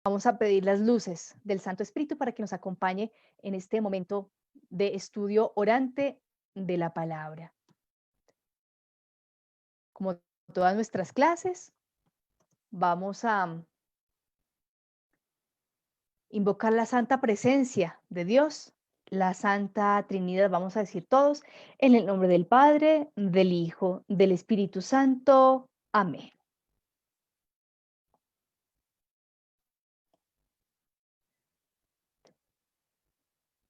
Vamos a pedir las luces del Santo Espíritu para que nos acompañe en este momento de estudio orante de la palabra. Como todas nuestras clases, vamos a invocar la santa presencia de Dios, la Santa Trinidad, vamos a decir todos, en el nombre del Padre, del Hijo, del Espíritu Santo. Amén.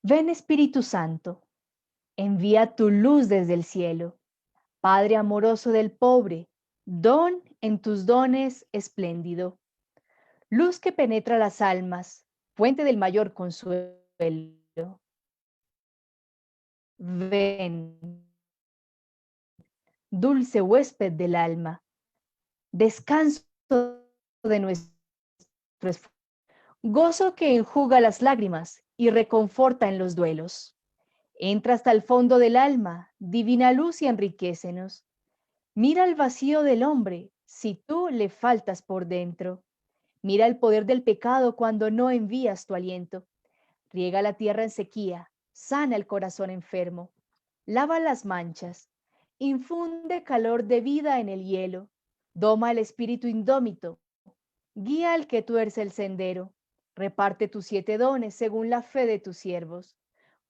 Ven Espíritu Santo, envía tu luz desde el cielo. Padre amoroso del pobre, don en tus dones espléndido, luz que penetra las almas, fuente del mayor consuelo. Ven, dulce huésped del alma, descanso de nuestro esfuerzo, gozo que enjuga las lágrimas y reconforta en los duelos. Entra hasta el fondo del alma, divina luz y enriquécenos. Mira el vacío del hombre si tú le faltas por dentro. Mira el poder del pecado cuando no envías tu aliento. Riega la tierra en sequía, sana el corazón enfermo, lava las manchas, infunde calor de vida en el hielo, doma el espíritu indómito, guía al que tuerce el sendero, reparte tus 7 dones según la fe de tus siervos.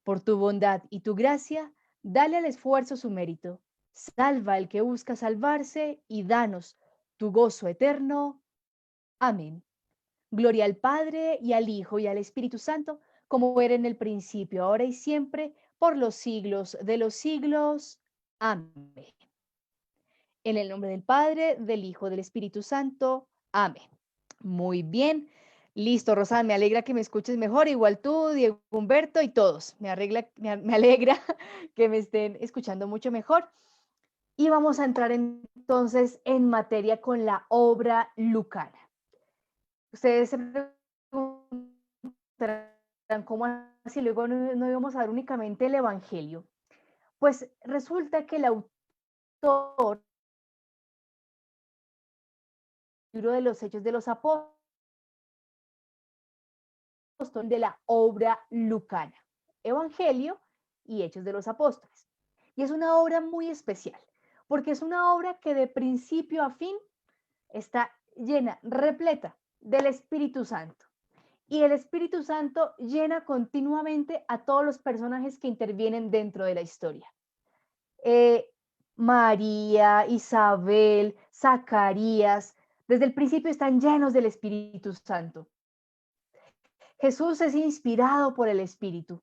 Por tu bondad y tu gracia, dale al esfuerzo su mérito. Salva al que busca salvarse y danos tu gozo eterno. Amén. Gloria al Padre y al Hijo y al Espíritu Santo, como era en el principio, ahora y siempre, por los siglos de los siglos. Amén. En el nombre del Padre, del Hijo, del Espíritu Santo. Amén. Muy bien. Listo, Rosana, me alegra que me escuches mejor, igual tú, Diego Humberto y todos. Me alegra que me estén escuchando mucho mejor. Y vamos a entrar entonces en materia con la obra lucana. Ustedes se preguntarán cómo así luego no íbamos a ver únicamente el Evangelio. Pues resulta que el autor del libro de los Hechos de los Apóstoles de la obra lucana, Evangelio y Hechos de los Apóstoles. Y es una obra muy especial, porque es una obra que de principio a fin está llena, repleta del Espíritu Santo. Y el Espíritu Santo llena continuamente a todos los personajes que intervienen dentro de la historia. Eh, María, Isabel, Zacarías, desde el principio están llenos del Espíritu Santo. Jesús es inspirado por el Espíritu.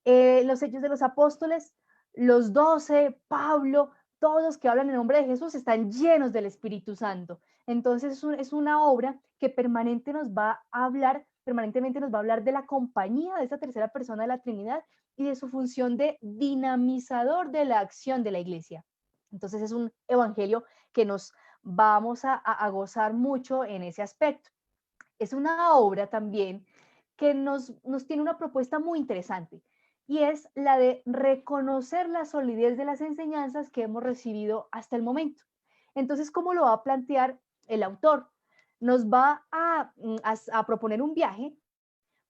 Los Hechos de los Apóstoles, los 12, Pablo, todos que hablan en nombre de Jesús están llenos del Espíritu Santo. Entonces es una obra que permanentemente nos va a hablar de la compañía de esta tercera persona de la Trinidad y de su función de dinamizador de la acción de la iglesia. Entonces es un evangelio que nos vamos a gozar mucho en ese aspecto. Es una obra también que nos tiene una propuesta muy interesante y es la de reconocer la solidez de las enseñanzas que hemos recibido hasta el momento. Entonces, ¿cómo lo va a plantear el autor? Nos va a proponer un viaje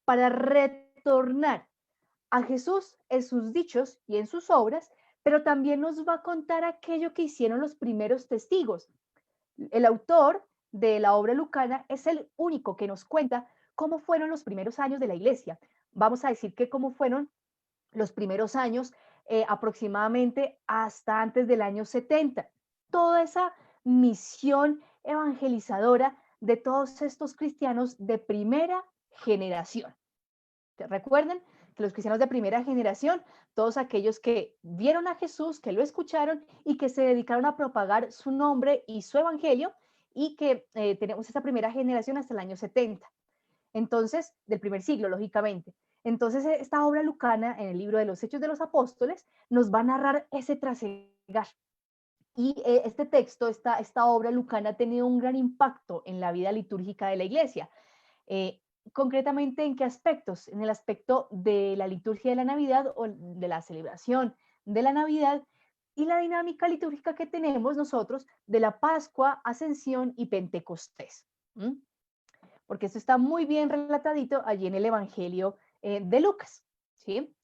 para retornar a Jesús en sus dichos y en sus obras, pero también nos va a contar aquello que hicieron los primeros testigos. El autor de la obra lucana es el único que nos cuenta cómo fueron los primeros años de la iglesia. Vamos a decir que cómo fueron los primeros años aproximadamente hasta antes del año 70. Toda esa misión evangelizadora de todos estos cristianos de primera generación. Recuerden que los cristianos de primera generación, todos aquellos que vieron a Jesús, que lo escucharon y que se dedicaron a propagar su nombre y su evangelio, y que tenemos esta primera generación hasta el año 70. Entonces, del primer siglo, lógicamente. Entonces, esta obra lucana en el libro de los Hechos de los Apóstoles nos va a narrar ese trasegar. Y este texto, esta obra lucana ha tenido un gran impacto en la vida litúrgica de la iglesia. Eh, Concretamente, ¿en qué aspectos? En el aspecto de la liturgia de la Navidad o de la celebración de la Navidad y la dinámica litúrgica que tenemos nosotros de la Pascua, Ascensión y Pentecostés. ¿Mm? porque esto está muy bien relatadito allí en el Evangelio de Lucas, ¿sí?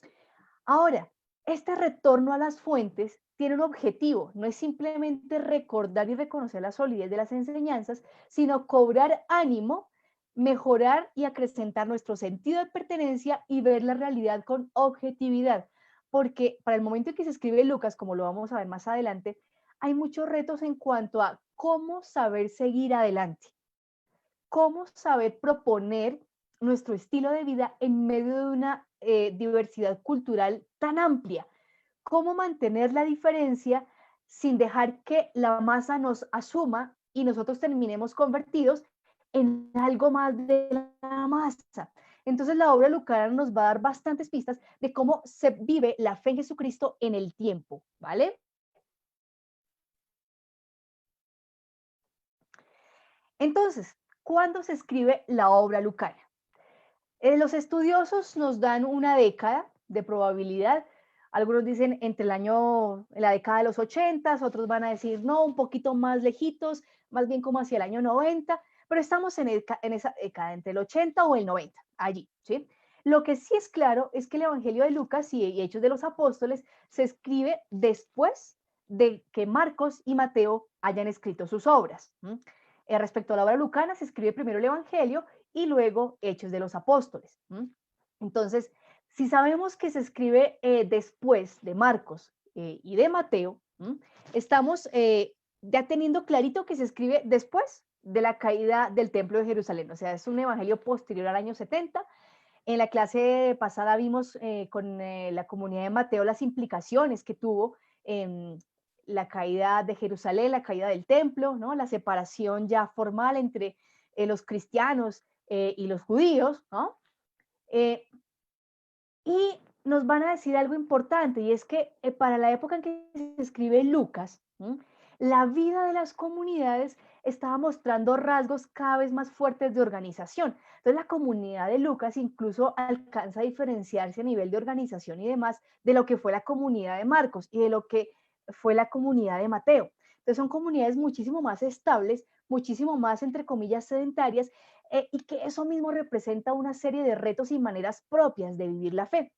Ahora, este retorno a las fuentes tiene un objetivo, no es simplemente recordar y reconocer la solidez de las enseñanzas, sino cobrar ánimo, mejorar y acrecentar nuestro sentido de pertenencia y ver la realidad con objetividad. Porque para el momento en que se escribe Lucas, como lo vamos a ver más adelante, hay muchos retos en cuanto a cómo saber seguir adelante, cómo saber proponer nuestro estilo de vida en medio de una diversidad cultural tan amplia, cómo mantener la diferencia sin dejar que la masa nos asuma y nosotros terminemos convertidos en algo más de la masa. Entonces la obra lucana nos va a dar bastantes pistas de cómo se vive la fe en Jesucristo en el tiempo, ¿vale? Entonces, ¿cuándo se escribe la obra lucana? Los estudiosos nos dan una década de probabilidad. Algunos dicen entre el año, en la década de los 80, otros van a decir no, un poquito más lejitos, más bien como hacia el año 90, pero estamos en esa década, entre el 80 o el 90, allí, ¿sí? Lo que sí es claro es que el Evangelio de Lucas y Hechos de los Apóstoles se escribe después de que Marcos y Mateo hayan escrito sus obras. Respecto a la obra lucana, se escribe primero el Evangelio y luego Hechos de los Apóstoles. Entonces, si sabemos que se escribe después de Marcos y de Mateo, estamos ya teniendo clarito que se escribe después de la caída del Templo de Jerusalén. O sea, es un evangelio posterior al año 70. En la clase pasada vimos con la comunidad de Mateo las implicaciones que tuvo la caída de Jerusalén, la caída del templo, ¿no? La separación ya formal entre los cristianos y los judíos, ¿no? Eh, y nos van a decir algo importante, y es que para la época en que se escribe Lucas, la vida de las comunidades estaba mostrando rasgos cada vez más fuertes de organización. Entonces la comunidad de Lucas incluso alcanza a diferenciarse a nivel de organización y demás de lo que fue la comunidad de Marcos y de lo que fue la comunidad de Mateo. Entonces son comunidades muchísimo más estables, muchísimo más, entre comillas, sedentarias, y que eso mismo representa una serie de retos y maneras propias de vivir la fe.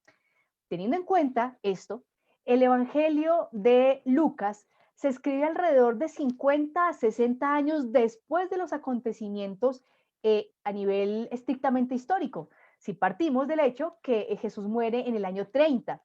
Teniendo en cuenta esto, el Evangelio de Lucas se escribe alrededor de 50 a 60 años después de los acontecimientos a nivel estrictamente histórico. Si partimos del hecho que Jesús muere en el año 30,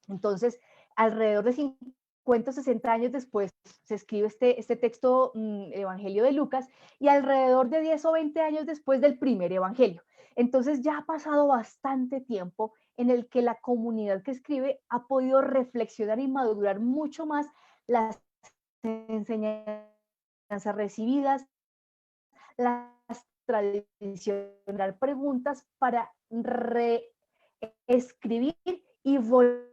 entonces alrededor de 50 o 60 años después se escribe este texto, el Evangelio de Lucas, y alrededor de 10 o 20 años después del primer Evangelio. Entonces ya ha pasado bastante tiempo en el que la comunidad que escribe ha podido reflexionar y madurar mucho más las enseñanzas recibidas, las tradicionales preguntas para reescribir y volver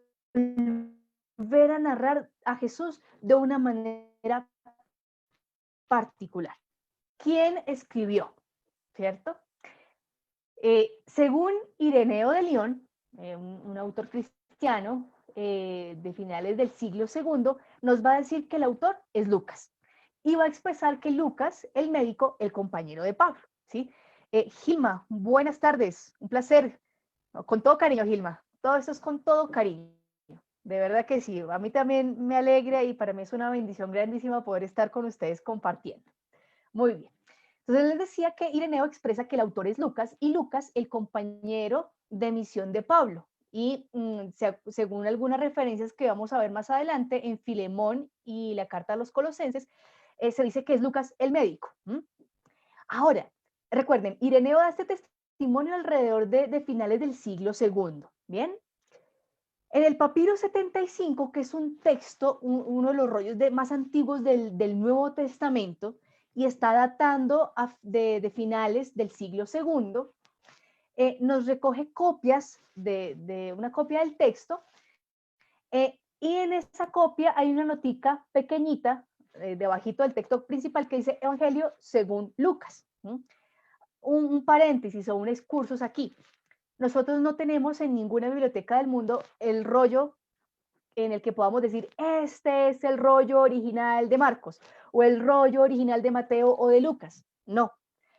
a narrar a Jesús de una manera particular. ¿Quién escribió? ¿Cierto? Según Ireneo de León, un autor cristiano de finales del siglo segundo, nos va a decir que el autor es Lucas. Y va a expresar que Lucas, el médico, el compañero de Pablo. ¿Sí? Gilma, buenas tardes, un placer. Con todo cariño, Gilma. Todo esto es con todo cariño. De verdad que sí. A mí también me alegra y para mí es una bendición grandísima poder estar con ustedes compartiendo. Muy bien. Entonces les decía que Ireneo expresa que el autor es Lucas y Lucas el compañero de misión de Pablo. Y según algunas referencias que vamos a ver más adelante en Filemón y la carta a los Colosenses, se dice que es Lucas el médico. Ahora, recuerden, Ireneo da este testimonio alrededor de finales del siglo segundo. ¿Bien? En el papiro 75, que es un texto, uno de los rollos más antiguos del Nuevo Testamento, y está datando de finales del siglo segundo, nos recoge copias de una copia del texto, y en esa copia hay una notica pequeñita, debajito del texto principal, que dice Evangelio según Lucas. Un paréntesis o un excursus aquí. Nosotros no tenemos en ninguna biblioteca del mundo el rollo en el que podamos decir, este es el rollo original de Marcos o el rollo original de Mateo o de Lucas. No.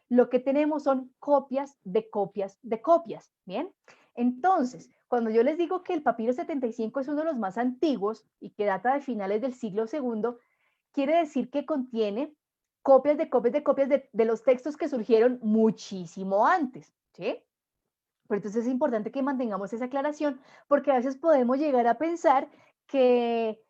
lo que tenemos son copias de copias de copias, ¿bien? Entonces, cuando yo les digo que el papiro 75 es uno de los más antiguos y que data de finales del siglo segundo, quiere decir que contiene copias de copias de copias de los textos que surgieron muchísimo antes, ¿sí? Pero entonces es importante que mantengamos esa aclaración porque a veces podemos llegar a pensar que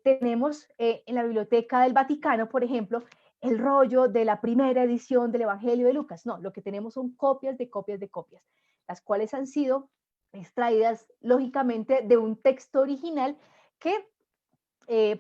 tenemos en la Biblioteca del Vaticano, por ejemplo, el rollo de la primera edición del Evangelio de Lucas. No, lo que tenemos son copias de copias de copias, las cuales han sido extraídas lógicamente de un texto original que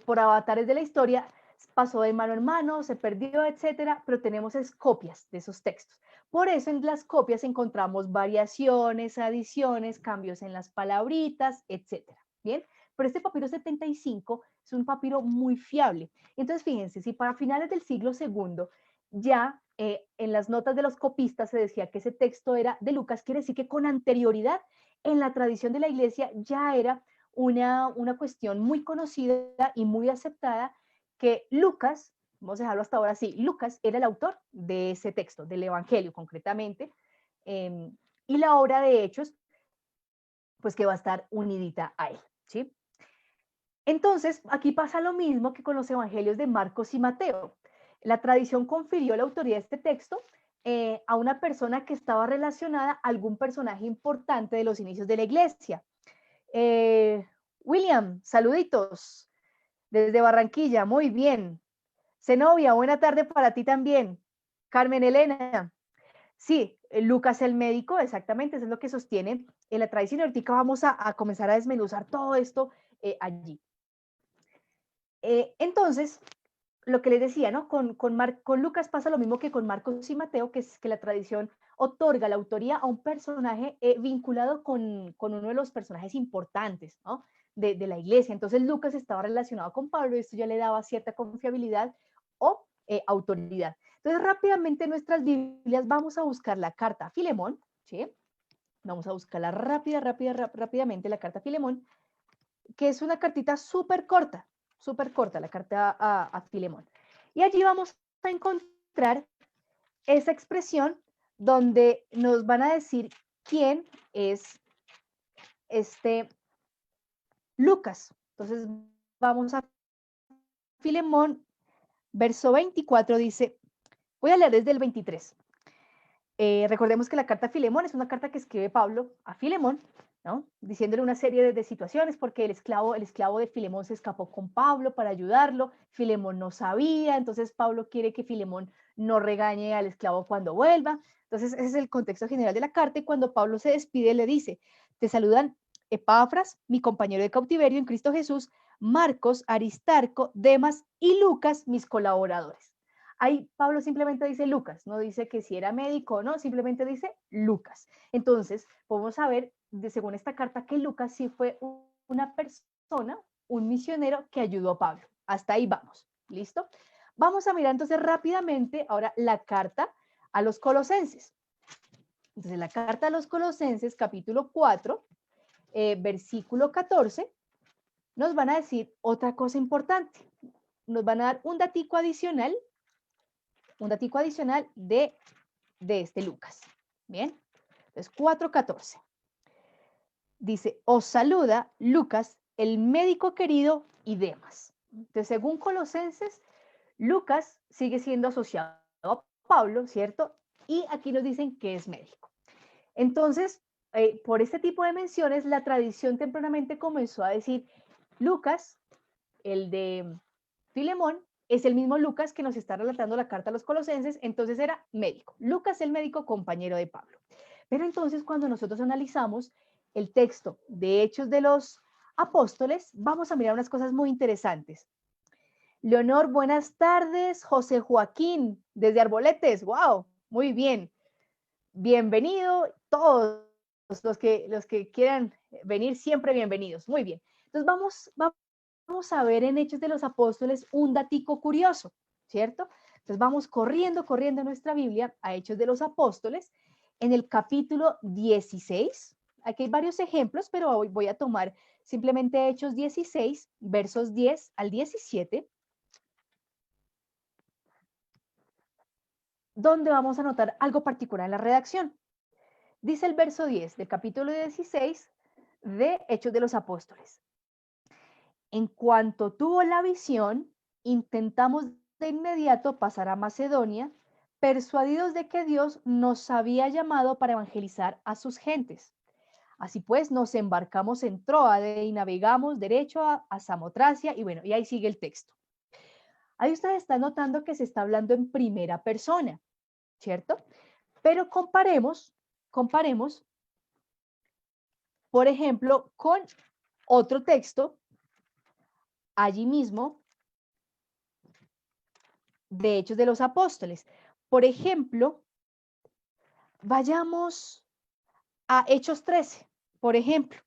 por avatares de la historia pasó de mano en mano, se perdió, etcétera, pero tenemos es copias de esos textos. Por eso en las copias encontramos variaciones, adiciones, cambios en las palabritas, etcétera. Bien, pero este papiro 75 es un papiro muy fiable. Entonces, fíjense, si para finales del siglo segundo ya en las notas de los copistas se decía que ese texto era de Lucas, quiere decir que con anterioridad en la tradición de la iglesia ya era una cuestión muy conocida y muy aceptada que Lucas, vamos a dejarlo hasta ahora así, Lucas era el autor de ese texto, del Evangelio concretamente, y la obra de Hechos, pues que va a estar unidita a él, ¿sí? Entonces, aquí pasa lo mismo que con los evangelios de Marcos y Mateo. La tradición confirió la autoría de este texto a una persona que estaba relacionada a algún personaje importante de los inicios de la iglesia. William, saluditos desde Barranquilla, muy bien. Zenobia, buena tarde para ti también. Carmen Elena, sí, Lucas el médico, exactamente, eso es lo que sostiene en la tradición. Ahorita vamos a comenzar a desmenuzar todo esto allí. Entonces, lo que les decía, ¿no? Con Lucas pasa lo mismo que con Marcos y Mateo, que es que la tradición otorga la autoría a un personaje vinculado con uno de los personajes importantes, ¿no? De la iglesia. Entonces Lucas estaba relacionado con Pablo y esto ya le daba cierta confiabilidad o autoridad. Entonces rápidamente en nuestras Biblias vamos a buscar la carta a Filemón, ¿sí? Vamos a buscarla rápidamente, la carta a Filemón, que es una cartita súper corta, la carta a Filemón. Y allí vamos a encontrar esa expresión donde nos van a decir quién es este Lucas. Entonces vamos a Filemón, verso 24 dice, voy a leer desde el 23. Recordemos que la carta a Filemón es una carta que escribe Pablo a Filemón, ¿no? Diciéndole una serie de situaciones porque el esclavo de Filemón se escapó con Pablo para ayudarlo, Filemón no sabía, entonces Pablo quiere que Filemón no regañe al esclavo cuando vuelva. Entonces ese es el contexto general de la carta y cuando Pablo se despide le dice, te saludan Epafras, mi compañero de cautiverio en Cristo Jesús, Marcos, Aristarco, Demas y Lucas, mis colaboradores. Ahí Pablo simplemente dice Lucas, no dice que si era médico o no, simplemente dice Lucas. Entonces, podemos saber, según esta carta, que Lucas sí fue una persona, un misionero que ayudó a Pablo. Hasta ahí vamos, ¿listo? Vamos a mirar entonces rápidamente ahora la carta a los colosenses. Entonces, la carta a los colosenses, capítulo 4, versículo 14, nos van a decir otra cosa importante. Nos van a dar un datico adicional de este Lucas. Bien, entonces 4:14. Dice, os saluda Lucas, el médico querido y Demas. Entonces, según Colosenses, Lucas sigue siendo asociado a Pablo, ¿cierto? Y aquí nos dicen que es médico. Entonces, por este tipo de menciones, la tradición tempranamente comenzó a decir, Lucas, el de Filemón, es el mismo Lucas que nos está relatando la carta a los colosenses, entonces era médico. Lucas el médico compañero de Pablo. Pero entonces cuando nosotros analizamos el texto de Hechos de los Apóstoles, vamos a mirar unas cosas muy interesantes. Leonor, buenas tardes. José Joaquín, desde Arboletes, wow, muy bien. Bienvenido, todos los que quieran venir, siempre bienvenidos. Muy bien. Entonces vamos a ver en Hechos de los Apóstoles un datico curioso, ¿cierto? Entonces vamos corriendo nuestra Biblia a Hechos de los Apóstoles, en el capítulo 16. Aquí hay varios ejemplos, pero hoy voy a tomar simplemente Hechos 16, versos 10 al 17. donde vamos a notar algo particular en la redacción. Dice el verso 10 del capítulo 16 de Hechos de los Apóstoles. En cuanto tuvo la visión, intentamos de inmediato pasar a Macedonia, persuadidos de que Dios nos había llamado para evangelizar a sus gentes. Así pues, nos embarcamos en Tróade y navegamos derecho a Samotracia, y bueno, y ahí sigue el texto. Ahí ustedes están notando que se está hablando en primera persona, ¿cierto? Pero comparemos, por ejemplo, con otro texto, allí mismo, de Hechos de los Apóstoles. Por ejemplo, vayamos a Hechos 13, por ejemplo.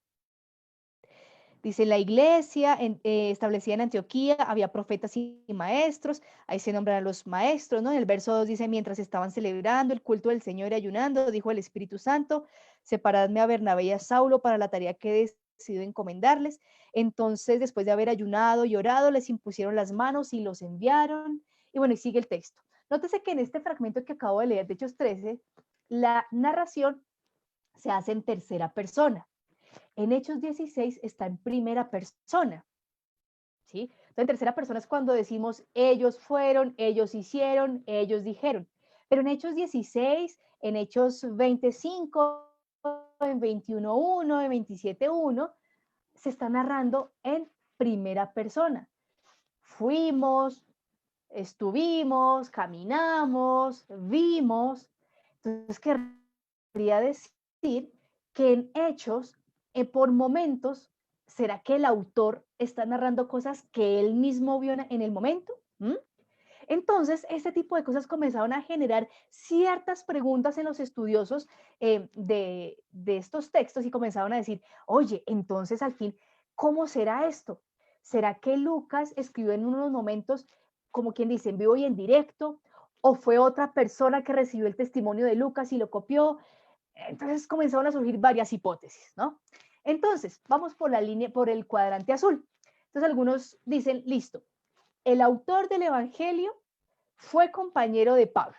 Dice, la iglesia establecida en Antioquía, había profetas y maestros, ahí se nombran a los maestros, ¿no? En el verso 2 dice, mientras estaban celebrando el culto del Señor y ayunando, dijo el Espíritu Santo, separadme a Bernabé y a Saulo para la tarea que he decidido encomendarles. Entonces, después de haber ayunado y orado, les impusieron las manos y los enviaron. Y bueno, y sigue el texto. Nótese que en este fragmento que acabo de leer de Hechos 13, la narración se hace en tercera persona. En Hechos 16 está en primera persona, ¿sí? Entonces, en tercera persona es cuando decimos ellos fueron, ellos hicieron, ellos dijeron. Pero en Hechos 16, en Hechos 25, en 21.1, en 27.1, se está narrando en primera persona. Fuimos, estuvimos, caminamos, vimos. Entonces, querría decir que en Hechos, por momentos, ¿será que el autor está narrando cosas que él mismo vio en el momento? ¿Mm? Entonces, este tipo de cosas comenzaron a generar ciertas preguntas en los estudiosos de estos textos y comenzaron a decir, oye, entonces al fin, ¿cómo será esto? ¿Será que Lucas escribió en unos momentos, como quien dice, en vivo y en directo? ¿O fue otra persona que recibió el testimonio de Lucas y lo copió? Entonces comenzaron a surgir varias hipótesis, ¿no? Entonces, vamos por la línea, por el cuadrante azul. Entonces, algunos dicen, listo, el autor del Evangelio fue compañero de Pablo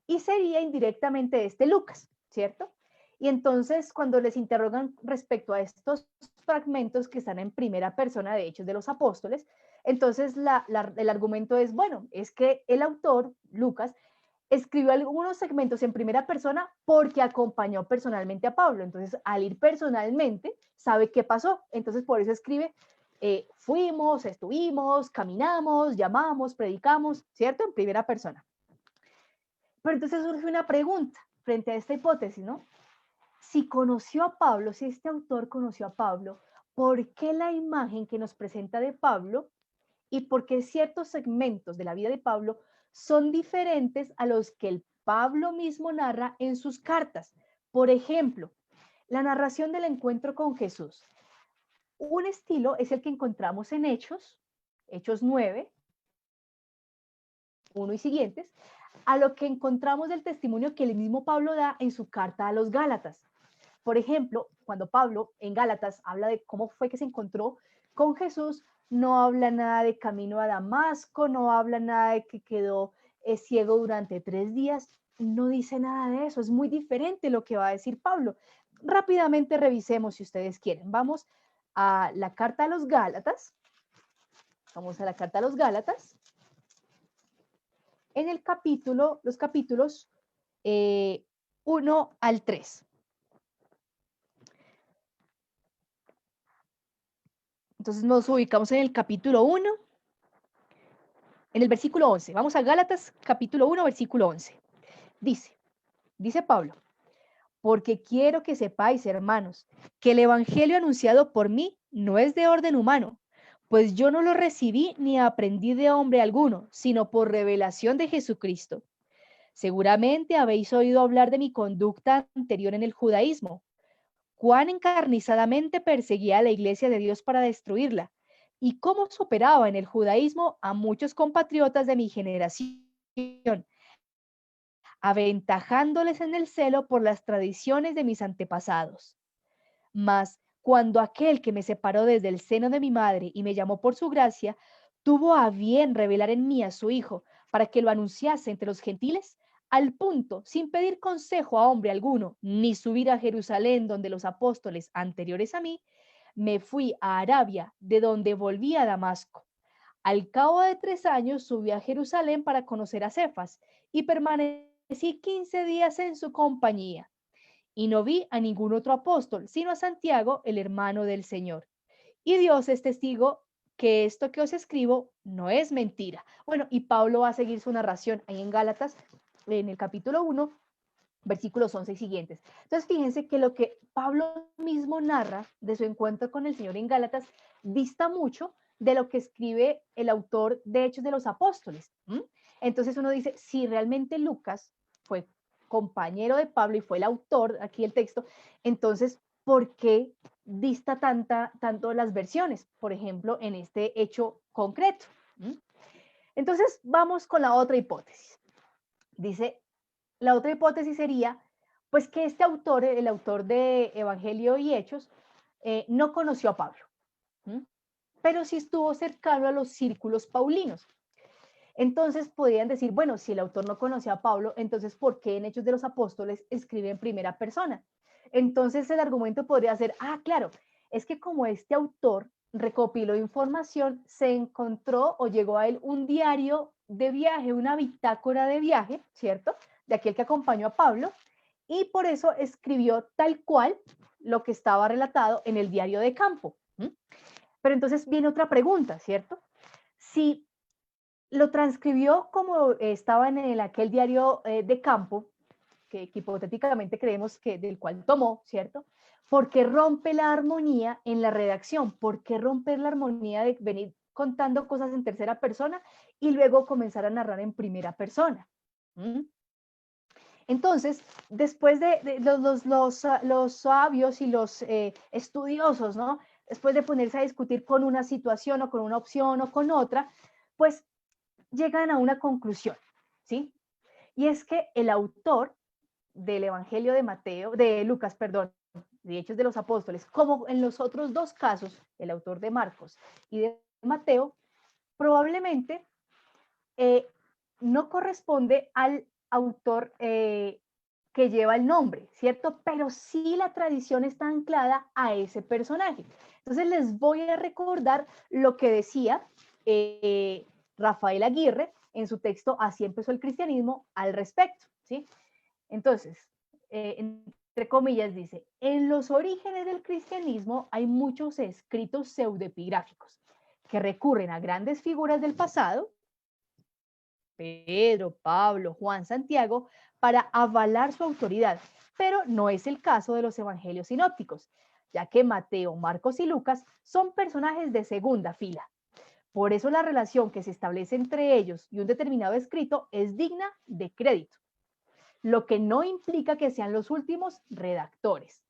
y sería indirectamente este Lucas, ¿cierto? Y entonces, cuando les interrogan respecto a estos fragmentos que están en primera persona de Hechos de los Apóstoles, entonces el argumento es, bueno, es que el autor, Lucas, escribió algunos segmentos en primera persona porque acompañó personalmente a Pablo. Entonces, al ir personalmente, sabe qué pasó. Entonces, por eso escribe, fuimos, estuvimos, caminamos, llamamos, predicamos, ¿cierto? En primera persona. Pero entonces surge una pregunta frente a esta hipótesis, ¿no? Si conoció a Pablo, si este autor conoció a Pablo, ¿por qué la imagen que nos presenta de Pablo y por qué ciertos segmentos de la vida de Pablo son diferentes a los que el Pablo mismo narra en sus cartas? Por ejemplo, la narración del encuentro con Jesús. Un estilo es el que encontramos en Hechos 9, 1 y siguientes, a lo que encontramos del testimonio que el mismo Pablo da en su carta a los Gálatas. Por ejemplo, cuando Pablo en Gálatas habla de cómo fue que se encontró con Jesús, no habla nada de camino a Damasco, no habla nada de que quedó ciego durante 3 días, no dice nada de eso, es muy diferente lo que va a decir Pablo. Rápidamente revisemos si ustedes quieren. Vamos a la carta a los Gálatas. Vamos a la carta a los Gálatas. En el capítulo, los capítulos 1 al 3. Entonces nos ubicamos en el capítulo 1, en el versículo 11. Vamos a Gálatas, capítulo 1, versículo 11. Dice Pablo, porque quiero que sepáis, hermanos, que el evangelio anunciado por mí no es de orden humano, pues yo no lo recibí ni aprendí de hombre alguno, sino por revelación de Jesucristo. Seguramente habéis oído hablar de mi conducta anterior en el judaísmo, cuán encarnizadamente perseguía a la iglesia de Dios para destruirla, y cómo superaba en el judaísmo a muchos compatriotas de mi generación, aventajándoles en el celo por las tradiciones de mis antepasados. Mas cuando aquel que me separó desde el seno de mi madre y me llamó por su gracia, tuvo a bien revelar en mí a su Hijo, para que lo anunciase entre los gentiles, al punto, sin pedir consejo a hombre alguno, ni subir a Jerusalén donde los apóstoles anteriores a mí, me fui a Arabia, de donde volví a Damasco. Al cabo de 3 años subí a Jerusalén para conocer a Cefas y permanecí 15 días en su compañía. Y no vi a ningún otro apóstol, sino a Santiago, el hermano del Señor. Y Dios es testigo que esto que os escribo no es mentira. Bueno, y Pablo va a seguir su narración ahí en Gálatas, en el capítulo 1, versículos 11 y siguientes. Entonces, fíjense que lo que Pablo mismo narra de su encuentro con el Señor en Gálatas dista mucho de lo que escribe el autor de Hechos de los Apóstoles. Entonces uno dice, si realmente Lucas fue compañero de Pablo y fue el autor, aquí el texto, entonces, ¿por qué dista tanto las versiones? Por ejemplo, en este hecho concreto. Entonces, vamos con la otra hipótesis. Dice, la otra hipótesis sería, pues que este autor, el autor de Evangelio y Hechos, no conoció a Pablo, pero sí estuvo cercano a los círculos paulinos. Entonces podrían decir, bueno, si el autor no conocía a Pablo, entonces ¿por qué en Hechos de los Apóstoles escribe en primera persona? Entonces el argumento podría ser, claro, es que como este autor recopiló información, se encontró o llegó a él un diario de viaje, una bitácora de viaje, ¿cierto? De aquel que acompañó a Pablo, y por eso escribió tal cual lo que estaba relatado en el diario de campo. Pero entonces viene otra pregunta, ¿cierto? Si lo transcribió como estaba en aquel diario de campo, que hipotéticamente creemos que del cual tomó, ¿cierto? Porque rompe la armonía en la redacción, porque romper la armonía de venir contando cosas en tercera persona y luego comenzar a narrar en primera persona. Entonces, después de los sabios y los estudiosos, ¿no? Después de ponerse a discutir con una situación o con una opción o con otra, pues llegan a una conclusión, ¿sí? Y es que el autor del Evangelio de Lucas, perdón, de Hechos de los Apóstoles, como en los otros dos casos, el autor de Marcos y de Mateo, probablemente no corresponde al autor que lleva el nombre, ¿cierto? Pero sí la tradición está anclada a ese personaje. Entonces les voy a recordar lo que decía Rafael Aguirre en su texto Así empezó el cristianismo al respecto, ¿sí? Entonces, entre comillas dice, en los orígenes del cristianismo hay muchos escritos pseudoepigráficos que recurren a grandes figuras del pasado, Pedro, Pablo, Juan, Santiago, para avalar su autoridad, pero no es el caso de los evangelios sinópticos, ya que Mateo, Marcos y Lucas son personajes de segunda fila. Por eso la relación que se establece entre ellos y un determinado escrito es digna de crédito, lo que no implica que sean los últimos redactores.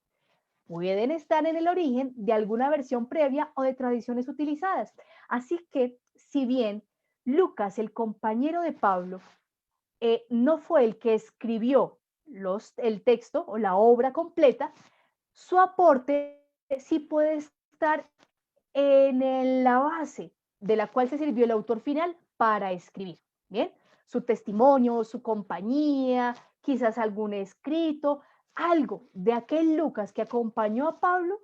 Pueden estar en el origen de alguna versión previa o de tradiciones utilizadas. Así que, si bien Lucas, el compañero de Pablo, no fue el que escribió el texto o la obra completa, su aporte sí puede estar en la base de la cual se sirvió el autor final para escribir. Bien, su testimonio, su compañía, quizás algún escrito, algo de aquel Lucas que acompañó a Pablo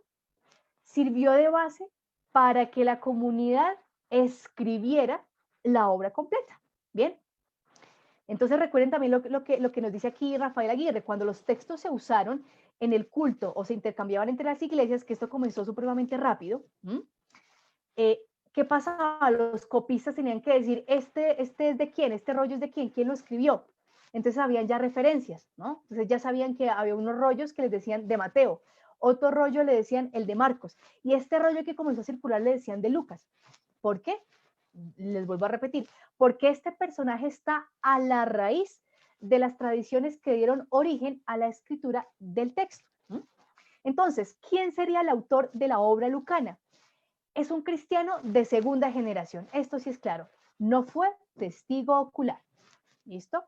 sirvió de base para que la comunidad escribiera la obra completa. Bien, entonces recuerden también lo que nos dice aquí Rafael Aguirre, cuando los textos se usaron en el culto o se intercambiaban entre las iglesias, que esto comenzó supremamente rápido, ¿qué pasaba? Los copistas tenían que decir, este es de quién, este rollo es de quién lo escribió. Entonces habían ya referencias, ¿no? Entonces ya sabían que había unos rollos que les decían de Mateo, otro rollo le decían el de Marcos, y este rollo que comenzó a circular le decían de Lucas. ¿Por qué? Les vuelvo a repetir, porque este personaje está a la raíz de las tradiciones que dieron origen a la escritura del texto. Entonces, ¿quién sería el autor de la obra lucana? Es un cristiano de segunda generación. Esto sí es claro. No fue testigo ocular. ¿Listo?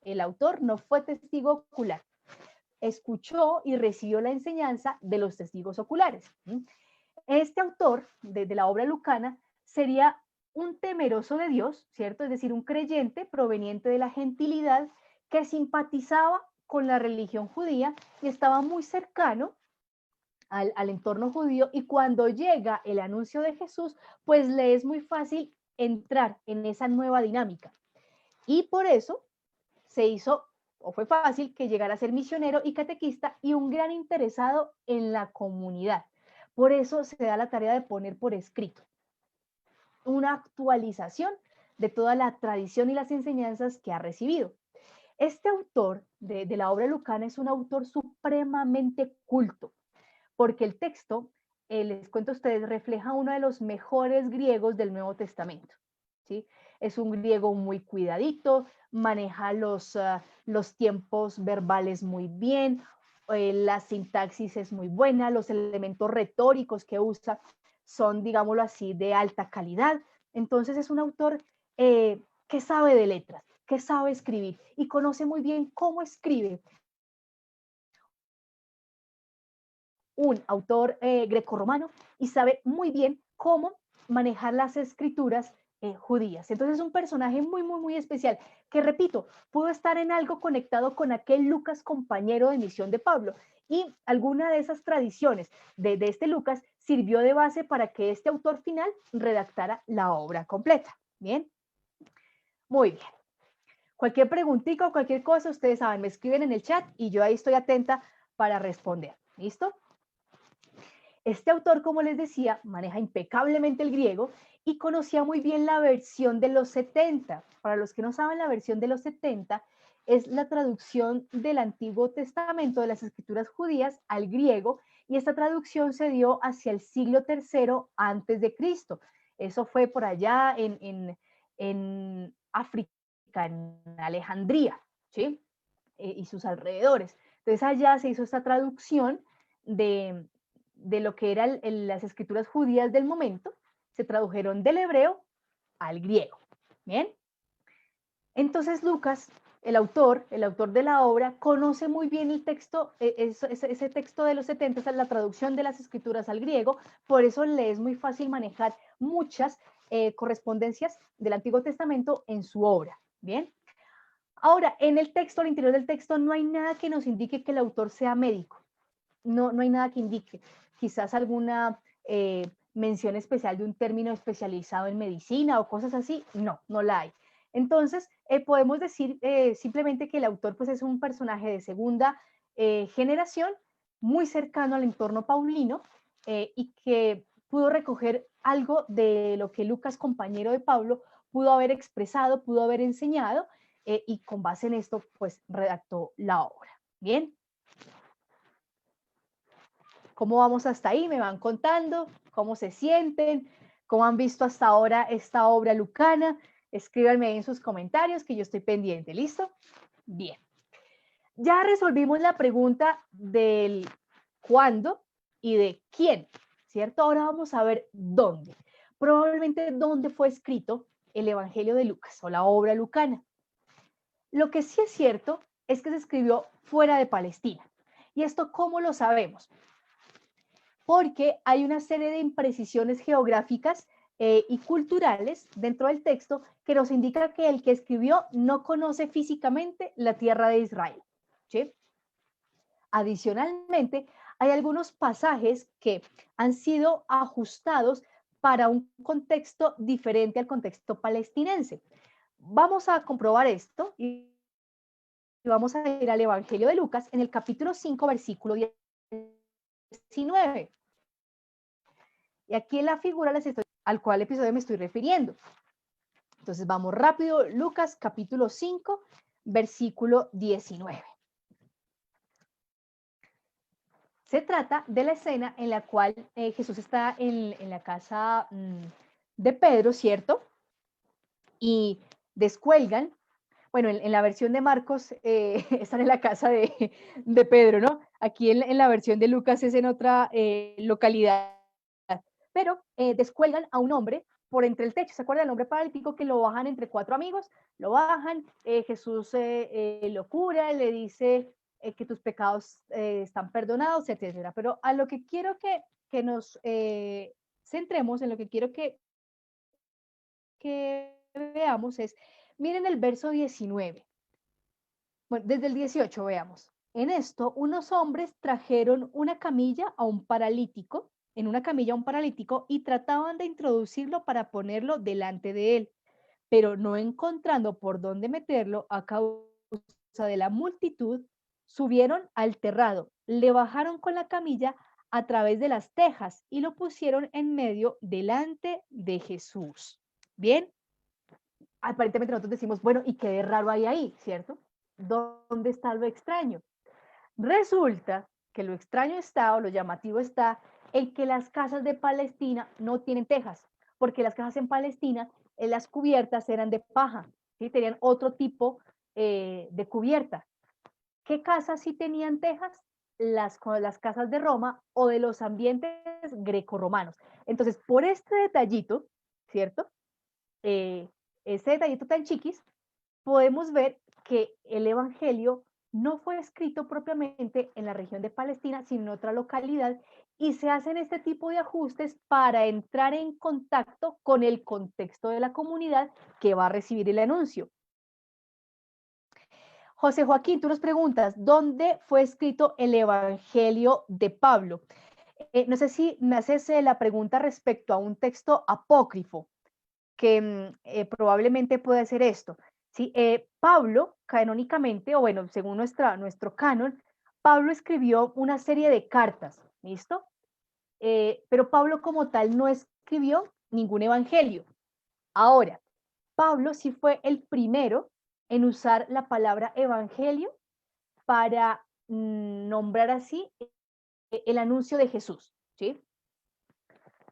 El autor no fue testigo ocular. Escuchó y recibió la enseñanza de los testigos oculares. Este autor de la obra lucana sería un temeroso de Dios, ¿cierto? Es decir, un creyente proveniente de la gentilidad que simpatizaba con la religión judía y estaba muy cercano al entorno judío, y cuando llega el anuncio de Jesús, pues le es muy fácil entrar en esa nueva dinámica. Y por eso se hizo, o fue fácil, que llegara a ser misionero y catequista y un gran interesado en la comunidad. Por eso se da la tarea de poner por escrito una actualización de toda la tradición y las enseñanzas que ha recibido. Este autor de la obra lucana es un autor supremamente culto, porque el texto, les cuento a ustedes, refleja uno de los mejores griegos del Nuevo Testamento. ¿Sí? Es un griego muy cuidadito, maneja los tiempos verbales muy bien, la sintaxis es muy buena, los elementos retóricos que usa son, digámoslo así, de alta calidad. Entonces es un autor que sabe de letras, que sabe escribir y conoce muy bien cómo escribe un autor grecorromano y sabe muy bien cómo manejar las escrituras judías. Entonces es un personaje muy, muy, muy especial, que repito, pudo estar en algo conectado con aquel Lucas compañero de misión de Pablo, y alguna de esas tradiciones de este Lucas sirvió de base para que este autor final redactara la obra completa. Bien, muy bien. Cualquier preguntita o cualquier cosa, ustedes saben, me escriben en el chat y yo ahí estoy atenta para responder. ¿Listo? Este autor, como les decía, maneja impecablemente el griego y conocía muy bien la versión de los 70. Para los que no saben, la versión de los 70 es la traducción del Antiguo Testamento de las Escrituras judías al griego, y esta traducción se dio hacia el siglo III antes de Cristo. Eso fue por allá en África, en Alejandría, ¿sí? Y sus alrededores. Entonces allá se hizo esta traducción de lo que eran las escrituras judías del momento, se tradujeron del hebreo al griego. Bien. Entonces Lucas, el autor de la obra, conoce muy bien el texto, ese texto de los 70, esa es la traducción de las escrituras al griego, por eso le es muy fácil manejar muchas correspondencias del Antiguo Testamento en su obra. Bien. Ahora, en el texto, al interior del texto, no hay nada que nos indique que el autor sea médico. No, no hay nada que indique. Quizás alguna mención especial de un término especializado en medicina o cosas así. No, no la hay. Entonces, podemos decir simplemente que el autor pues, es un personaje de segunda generación, muy cercano al entorno paulino, y que pudo recoger algo de lo que Lucas, compañero de Pablo, pudo haber expresado, pudo haber enseñado, y con base en esto, pues redactó la obra. Bien. ¿Cómo vamos hasta ahí? Me van contando cómo se sienten, cómo han visto hasta ahora esta obra lucana. Escríbanme en sus comentarios que yo estoy pendiente. ¿Listo? Bien. Ya resolvimos la pregunta del cuándo y de quién, ¿cierto? Ahora vamos a ver dónde. Probablemente dónde fue escrito el Evangelio de Lucas o la obra lucana. Lo que sí es cierto es que se escribió fuera de Palestina. ¿Y esto cómo lo sabemos? Porque hay una serie de imprecisiones geográficas y culturales dentro del texto que nos indica que el que escribió no conoce físicamente la tierra de Israel. ¿Sí? Adicionalmente, hay algunos pasajes que han sido ajustados para un contexto diferente al contexto palestinense. Vamos a comprobar esto y vamos a ir al Evangelio de Lucas en el capítulo 5, versículo 19. Y aquí en la figura les estoy, al cual episodio me estoy refiriendo. Entonces vamos rápido, Lucas capítulo 5, versículo 19. Se trata de la escena en la cual Jesús está en la casa de Pedro, ¿cierto? Y descuelgan, bueno, en la versión de Marcos están en la casa de Pedro, ¿no? Aquí en la versión de Lucas es en otra localidad, pero descuelgan a un hombre por entre el techo. ¿Se acuerdan del hombre paralítico que lo bajan entre 4 amigos? Lo bajan, Jesús lo cura, le dice que tus pecados están perdonados, etcétera. Pero a lo que quiero que nos centremos, en lo que quiero que veamos es, miren el verso 19. Bueno, desde el 18 veamos. En esto, unos hombres trajeron una camilla a un paralítico, en una camilla a un paralítico, y trataban de introducirlo para ponerlo delante de él, pero no encontrando por dónde meterlo a causa de la multitud, subieron al terrado, le bajaron con la camilla a través de las tejas y lo pusieron en medio delante de Jesús. Bien, aparentemente nosotros decimos, bueno, ¿y qué de raro hay ahí, cierto? ¿Dónde está lo extraño? Resulta que lo extraño está, o lo llamativo está, en que las casas de Palestina no tienen tejas, porque las casas en Palestina, las cubiertas eran de paja, ¿sí? Tenían otro tipo de cubierta. ¿Qué casas sí tenían tejas? Las casas de Roma o de los ambientes grecorromanos. Entonces, por este detallito, ¿cierto? Este detallito tan chiquis, podemos ver que el Evangelio no fue escrito propiamente en la región de Palestina, sino en otra localidad, y se hacen este tipo de ajustes para entrar en contacto con el contexto de la comunidad que va a recibir el anuncio. José Joaquín, tú nos preguntas, ¿dónde fue escrito el Evangelio de Pablo? No sé si me haces la pregunta respecto a un texto apócrifo, que probablemente puede ser esto. ¿Sí? Pablo, canónicamente, o bueno, según nuestro canon, Pablo escribió una serie de cartas, ¿listo? Pero Pablo como tal no escribió ningún evangelio. Ahora, Pablo sí fue el primero en usar la palabra evangelio para nombrar así el anuncio de Jesús, ¿sí?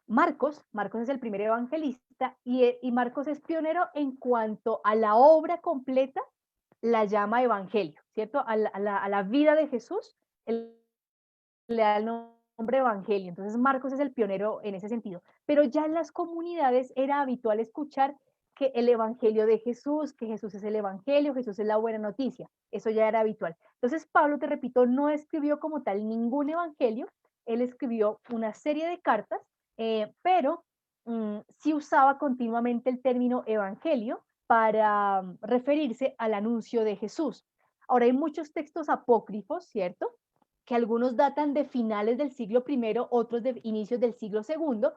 Marcos es el primer evangelista y Marcos es pionero en cuanto a la obra completa, la llama evangelio, ¿cierto? A la vida de Jesús, él le da el nombre evangelio. Entonces Marcos es el pionero en ese sentido. Pero ya en las comunidades era habitual escuchar que el evangelio de Jesús, que Jesús es el evangelio, Jesús es la buena noticia. Eso ya era habitual. Entonces Pablo, te repito, no escribió como tal ningún evangelio, él escribió una serie de cartas, pero sí usaba continuamente el término evangelio para referirse al anuncio de Jesús. Ahora hay muchos textos apócrifos, ¿cierto? Que algunos datan de finales del siglo I, otros de inicios del siglo II,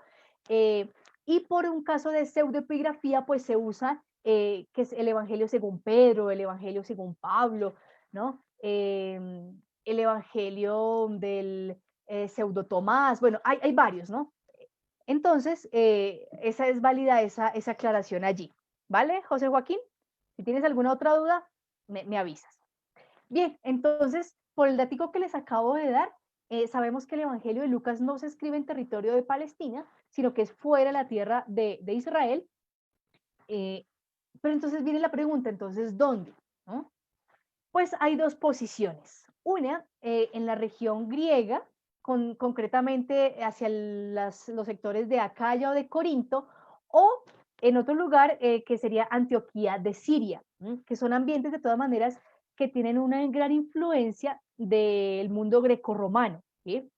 y por un caso de pseudoepigrafía, pues se usa que es el Evangelio según Pedro, el Evangelio según Pablo, ¿no? El Evangelio del pseudo Tomás, bueno, hay varios, ¿no? Entonces, esa es válida esa aclaración allí, ¿vale, José Joaquín? Si tienes alguna otra duda, me avisas. Bien, entonces, por el dato que les acabo de dar, sabemos que el Evangelio de Lucas no se escribe en territorio de Palestina, sino que es fuera de la tierra de Israel. Eh, pero entonces viene la pregunta, entonces, ¿dónde? ¿No? Pues hay dos posiciones. Una, en la región griega, concretamente hacia los sectores de Acaya o de Corinto, o en otro lugar que sería Antioquía de Siria, que son ambientes de todas maneras que tienen una gran influencia del mundo grecorromano. ¿Sí?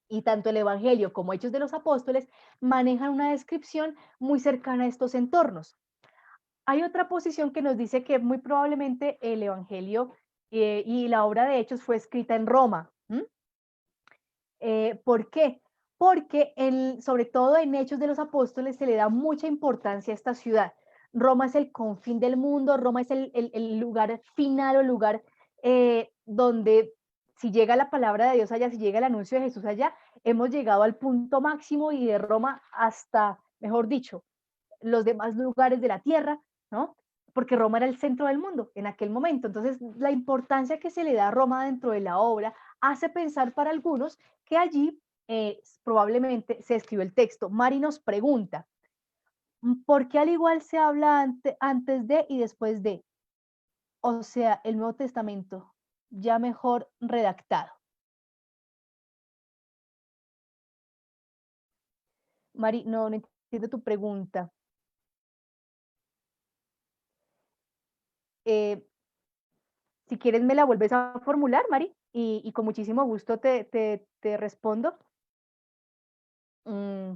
Y tanto el Evangelio como Hechos de los Apóstoles manejan una descripción muy cercana a estos entornos. Hay otra posición que nos dice que muy probablemente el Evangelio y la obra de Hechos fue escrita en Roma. ¿Por qué? Porque sobre todo en Hechos de los Apóstoles se le da mucha importancia a esta ciudad. Roma es el confín del mundo, Roma es el lugar final o el lugar donde si llega la palabra de Dios allá, si llega el anuncio de Jesús allá, hemos llegado al punto máximo y de Roma hasta, mejor dicho, los demás lugares de la tierra, ¿no? Porque Roma era el centro del mundo en aquel momento. Entonces, la importancia que se le da a Roma dentro de la obra hace pensar para algunos que allí probablemente se escribió el texto. Mari nos pregunta, ¿por qué al igual se habla antes de y después de? O sea, el Nuevo Testamento, ya mejor redactado. Mari, no entiendo tu pregunta. Eh, Si quieres, me la vuelves a formular, Mari, y con muchísimo gusto te respondo. Mm,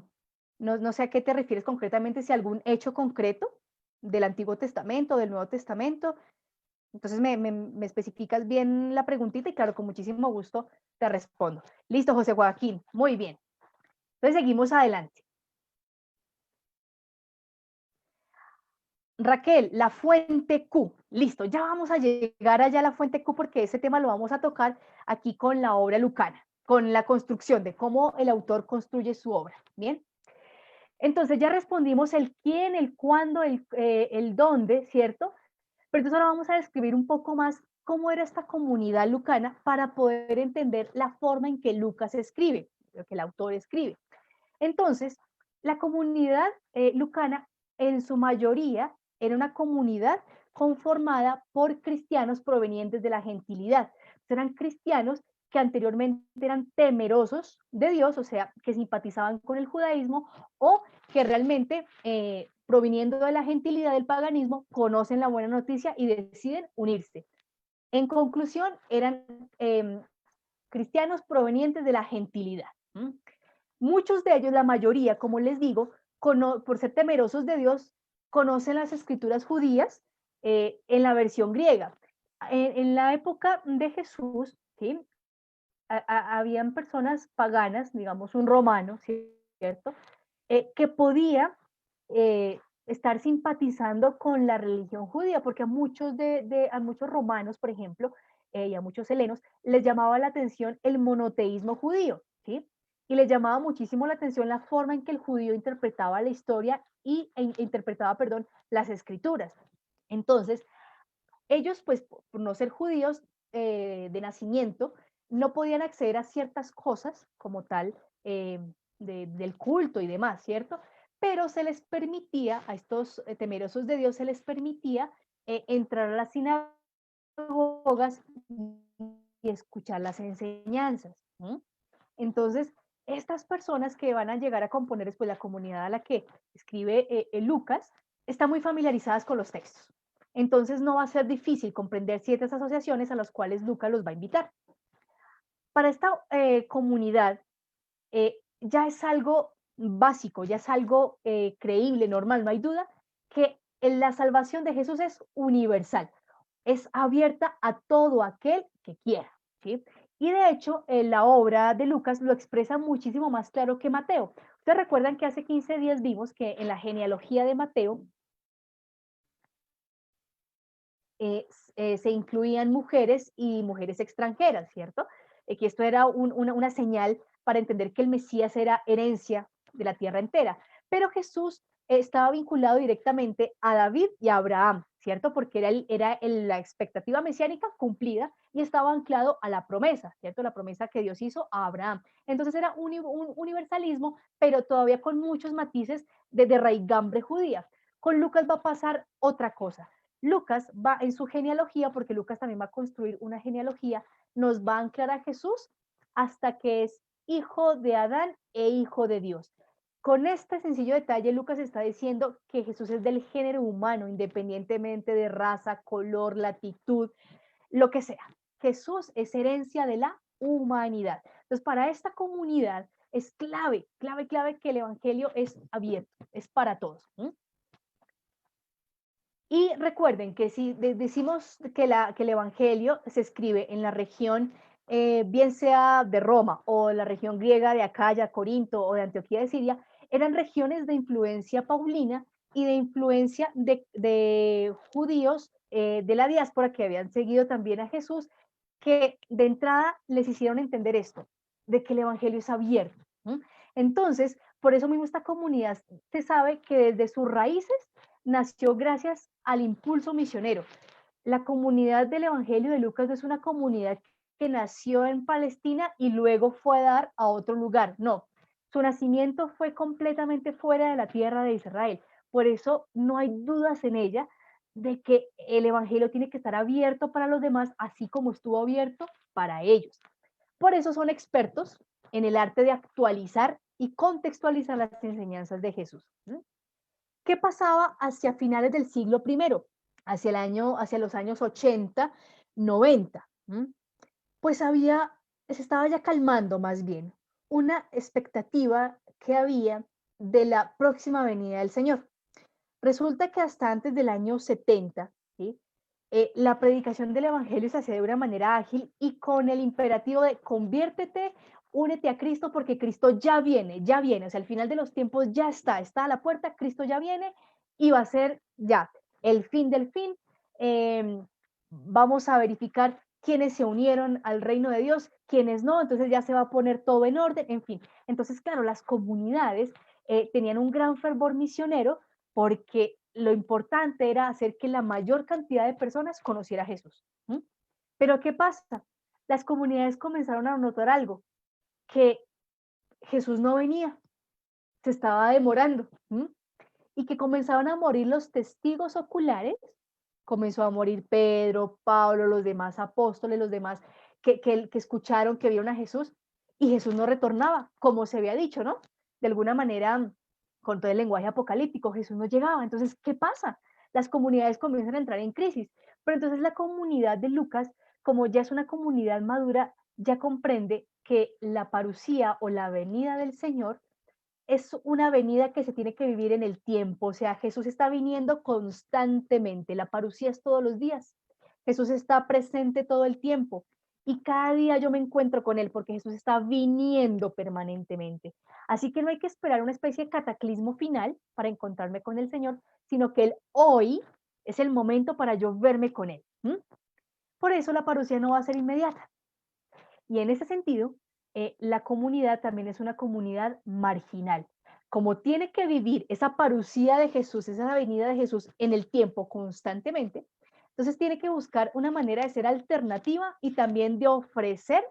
no sé a qué te refieres concretamente, si algún hecho concreto del Antiguo Testamento, del Nuevo Testamento. Entonces me especificas bien la preguntita y claro, con muchísimo gusto te respondo. Listo, José Joaquín, muy bien. Entonces seguimos adelante. Raquel, la fuente Q. Listo, ya vamos a llegar allá a la fuente Q porque ese tema lo vamos a tocar aquí con la obra lucana, con la construcción de cómo el autor construye su obra. Bien. Entonces ya respondimos el quién, el cuándo, el dónde, ¿cierto? Pero entonces ahora vamos a describir un poco más cómo era esta comunidad lucana para poder entender la forma en que Lucas escribe, lo que el autor escribe. Entonces, la comunidad lucana en su mayoría era una comunidad conformada por cristianos provenientes de la gentilidad. Eran cristianos que anteriormente eran temerosos de Dios, o sea, que simpatizaban con el judaísmo o que realmente, proviniendo de la gentilidad del paganismo, conocen la buena noticia y deciden unirse. En conclusión, eran cristianos provenientes de la gentilidad. Muchos de ellos, la mayoría, como les digo, por ser temerosos de Dios, conocen las escrituras judías en la versión griega. En la época de Jesús, ¿sí? Habían personas paganas, digamos un romano, ¿cierto? Que podía estar simpatizando con la religión judía, porque a muchos romanos, por ejemplo, y a muchos helenos, les llamaba la atención el monoteísmo judío, ¿sí? Y les llamaba muchísimo la atención la forma en que el judío interpretaba la historia interpretaba, perdón, las escrituras. Entonces, ellos, pues, por no ser judíos de nacimiento, no podían acceder a ciertas cosas como tal del culto y demás, ¿cierto? Pero se les permitía, a estos temerosos de Dios, se les permitía entrar a las sinagogas y escuchar las enseñanzas. ¿Mm? Entonces, estas personas que van a llegar a componer después la comunidad a la que escribe Lucas, están muy familiarizadas con los textos. Entonces, no va a ser difícil comprender ciertas asociaciones a las cuales Lucas los va a invitar. Para esta comunidad, ya es algo básico, ya es algo creíble, normal, no hay duda que la salvación de Jesús es universal, es abierta a todo aquel que quiera, ¿sí? Y de hecho, la obra de Lucas lo expresa muchísimo más claro que Mateo. Ustedes recuerdan que hace 15 días vimos que en la genealogía de Mateo se incluían mujeres y mujeres extranjeras, ¿cierto? Que esto era una señal para entender que el Mesías era herencia de la tierra entera. Pero Jesús estaba vinculado directamente a David y a Abraham, ¿cierto? Porque la expectativa mesiánica cumplida y estaba anclado a la promesa, ¿cierto? La promesa que Dios hizo a Abraham. Entonces era un universalismo, pero todavía con muchos matices de raigambre judía. Con Lucas va a pasar otra cosa. Lucas va en su genealogía, porque Lucas también va a construir una genealogía, nos va a anclar a Jesús hasta que es hijo de Adán e hijo de Dios. Con este sencillo detalle, Lucas está diciendo que Jesús es del género humano, independientemente de raza, color, latitud, lo que sea. Jesús es herencia de la humanidad. Entonces, para esta comunidad es clave, clave, clave que el evangelio es abierto, es para todos. Y recuerden que si decimos que el Evangelio se escribe en la región, bien sea de Roma o la región griega de Acaya, Corinto o de Antioquía de Siria, eran regiones de influencia paulina y de influencia de judíos de la diáspora que habían seguido también a Jesús, que de entrada les hicieron entender esto, de que el Evangelio es abierto. Entonces, por eso mismo esta comunidad se sabe que desde sus raíces nació gracias al impulso misionero. La comunidad del Evangelio de Lucas no es una comunidad que nació en Palestina y luego fue a dar a otro lugar. No, su nacimiento fue completamente fuera de la tierra de Israel. Por eso no hay dudas en ella de que el Evangelio tiene que estar abierto para los demás, así como estuvo abierto para ellos. Por eso son expertos en el arte de actualizar y contextualizar las enseñanzas de Jesús. ¿Qué pasaba hacia finales del siglo I? Hacia los años 80, 90. Pues se estaba ya calmando más bien una expectativa que había de la próxima venida del Señor. Resulta que hasta antes del año 70, ¿sí? la predicación del evangelio se hacía de una manera ágil y con el imperativo de conviértete, únete a Cristo porque Cristo ya viene, o sea, al final de los tiempos ya está a la puerta, Cristo ya viene y va a ser ya el fin del fin. Vamos a verificar quiénes se unieron al reino de Dios, quiénes no, entonces ya se va a poner todo en orden, en fin. Entonces, claro, las comunidades tenían un gran fervor misionero porque lo importante era hacer que la mayor cantidad de personas conociera a Jesús. ¿M? Pero ¿qué pasa? Las comunidades comenzaron a notar algo, que Jesús no venía, se estaba demorando, ¿m? Y que comenzaban a morir los testigos oculares, comenzó a morir Pedro, Pablo, los demás apóstoles, los demás que escucharon, que vieron a Jesús, y Jesús no retornaba, como se había dicho, ¿no? De alguna manera, con todo el lenguaje apocalíptico, Jesús no llegaba. Entonces, ¿qué pasa? Las comunidades comienzan a entrar en crisis, pero entonces la comunidad de Lucas, como ya es una comunidad madura, ya comprende que la parucía o la venida del Señor es una venida que se tiene que vivir en el tiempo, o sea, Jesús está viniendo constantemente, la parucía es todos los días, Jesús está presente todo el tiempo y cada día yo me encuentro con Él porque Jesús está viniendo permanentemente. Así que no hay que esperar una especie de cataclismo final para encontrarme con el Señor, sino que Él hoy es el momento para yo verme con Él. ¿M? Por eso la parucía no va a ser inmediata. Y en ese sentido, la comunidad también es una comunidad marginal. Como tiene que vivir esa parucía de Jesús, esa venida de Jesús en el tiempo constantemente, entonces tiene que buscar una manera de ser alternativa y también de ofrecer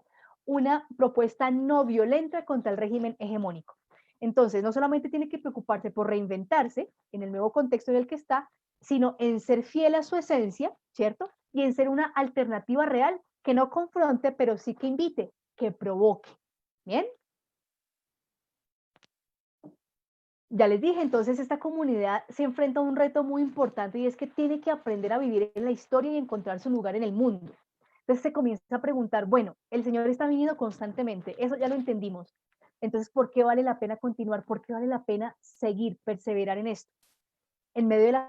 una propuesta no violenta contra el régimen hegemónico. Entonces, no solamente tiene que preocuparse por reinventarse en el nuevo contexto en el que está, sino en ser fiel a su esencia, ¿cierto? Y en ser una alternativa real que no confronte, pero sí que invite, que provoque. ¿Bien? Ya les dije, entonces esta comunidad se enfrenta a un reto muy importante y es que tiene que aprender a vivir en la historia y encontrar su lugar en el mundo. Entonces se comienza a preguntar, bueno, el Señor está viniendo constantemente, eso ya lo entendimos. Entonces, ¿por qué vale la pena continuar? ¿Por qué vale la pena seguir, perseverar en esto? En medio de las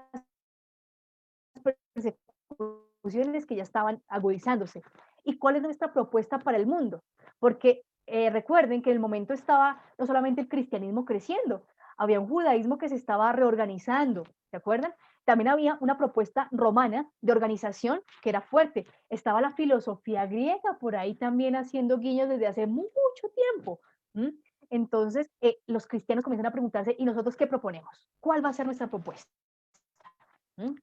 persecuciones que ya estaban agudizándose. ¿Y cuál es nuestra propuesta para el mundo? Porque recuerden que en el momento estaba no solamente el cristianismo creciendo, había un judaísmo que se estaba reorganizando, ¿se acuerdan? También había una propuesta romana de organización que era fuerte. Estaba la filosofía griega por ahí también haciendo guiños desde hace mucho tiempo. ¿M? Entonces, los cristianos comienzan a preguntarse, ¿y nosotros qué proponemos? ¿Cuál va a ser nuestra propuesta? ¿M?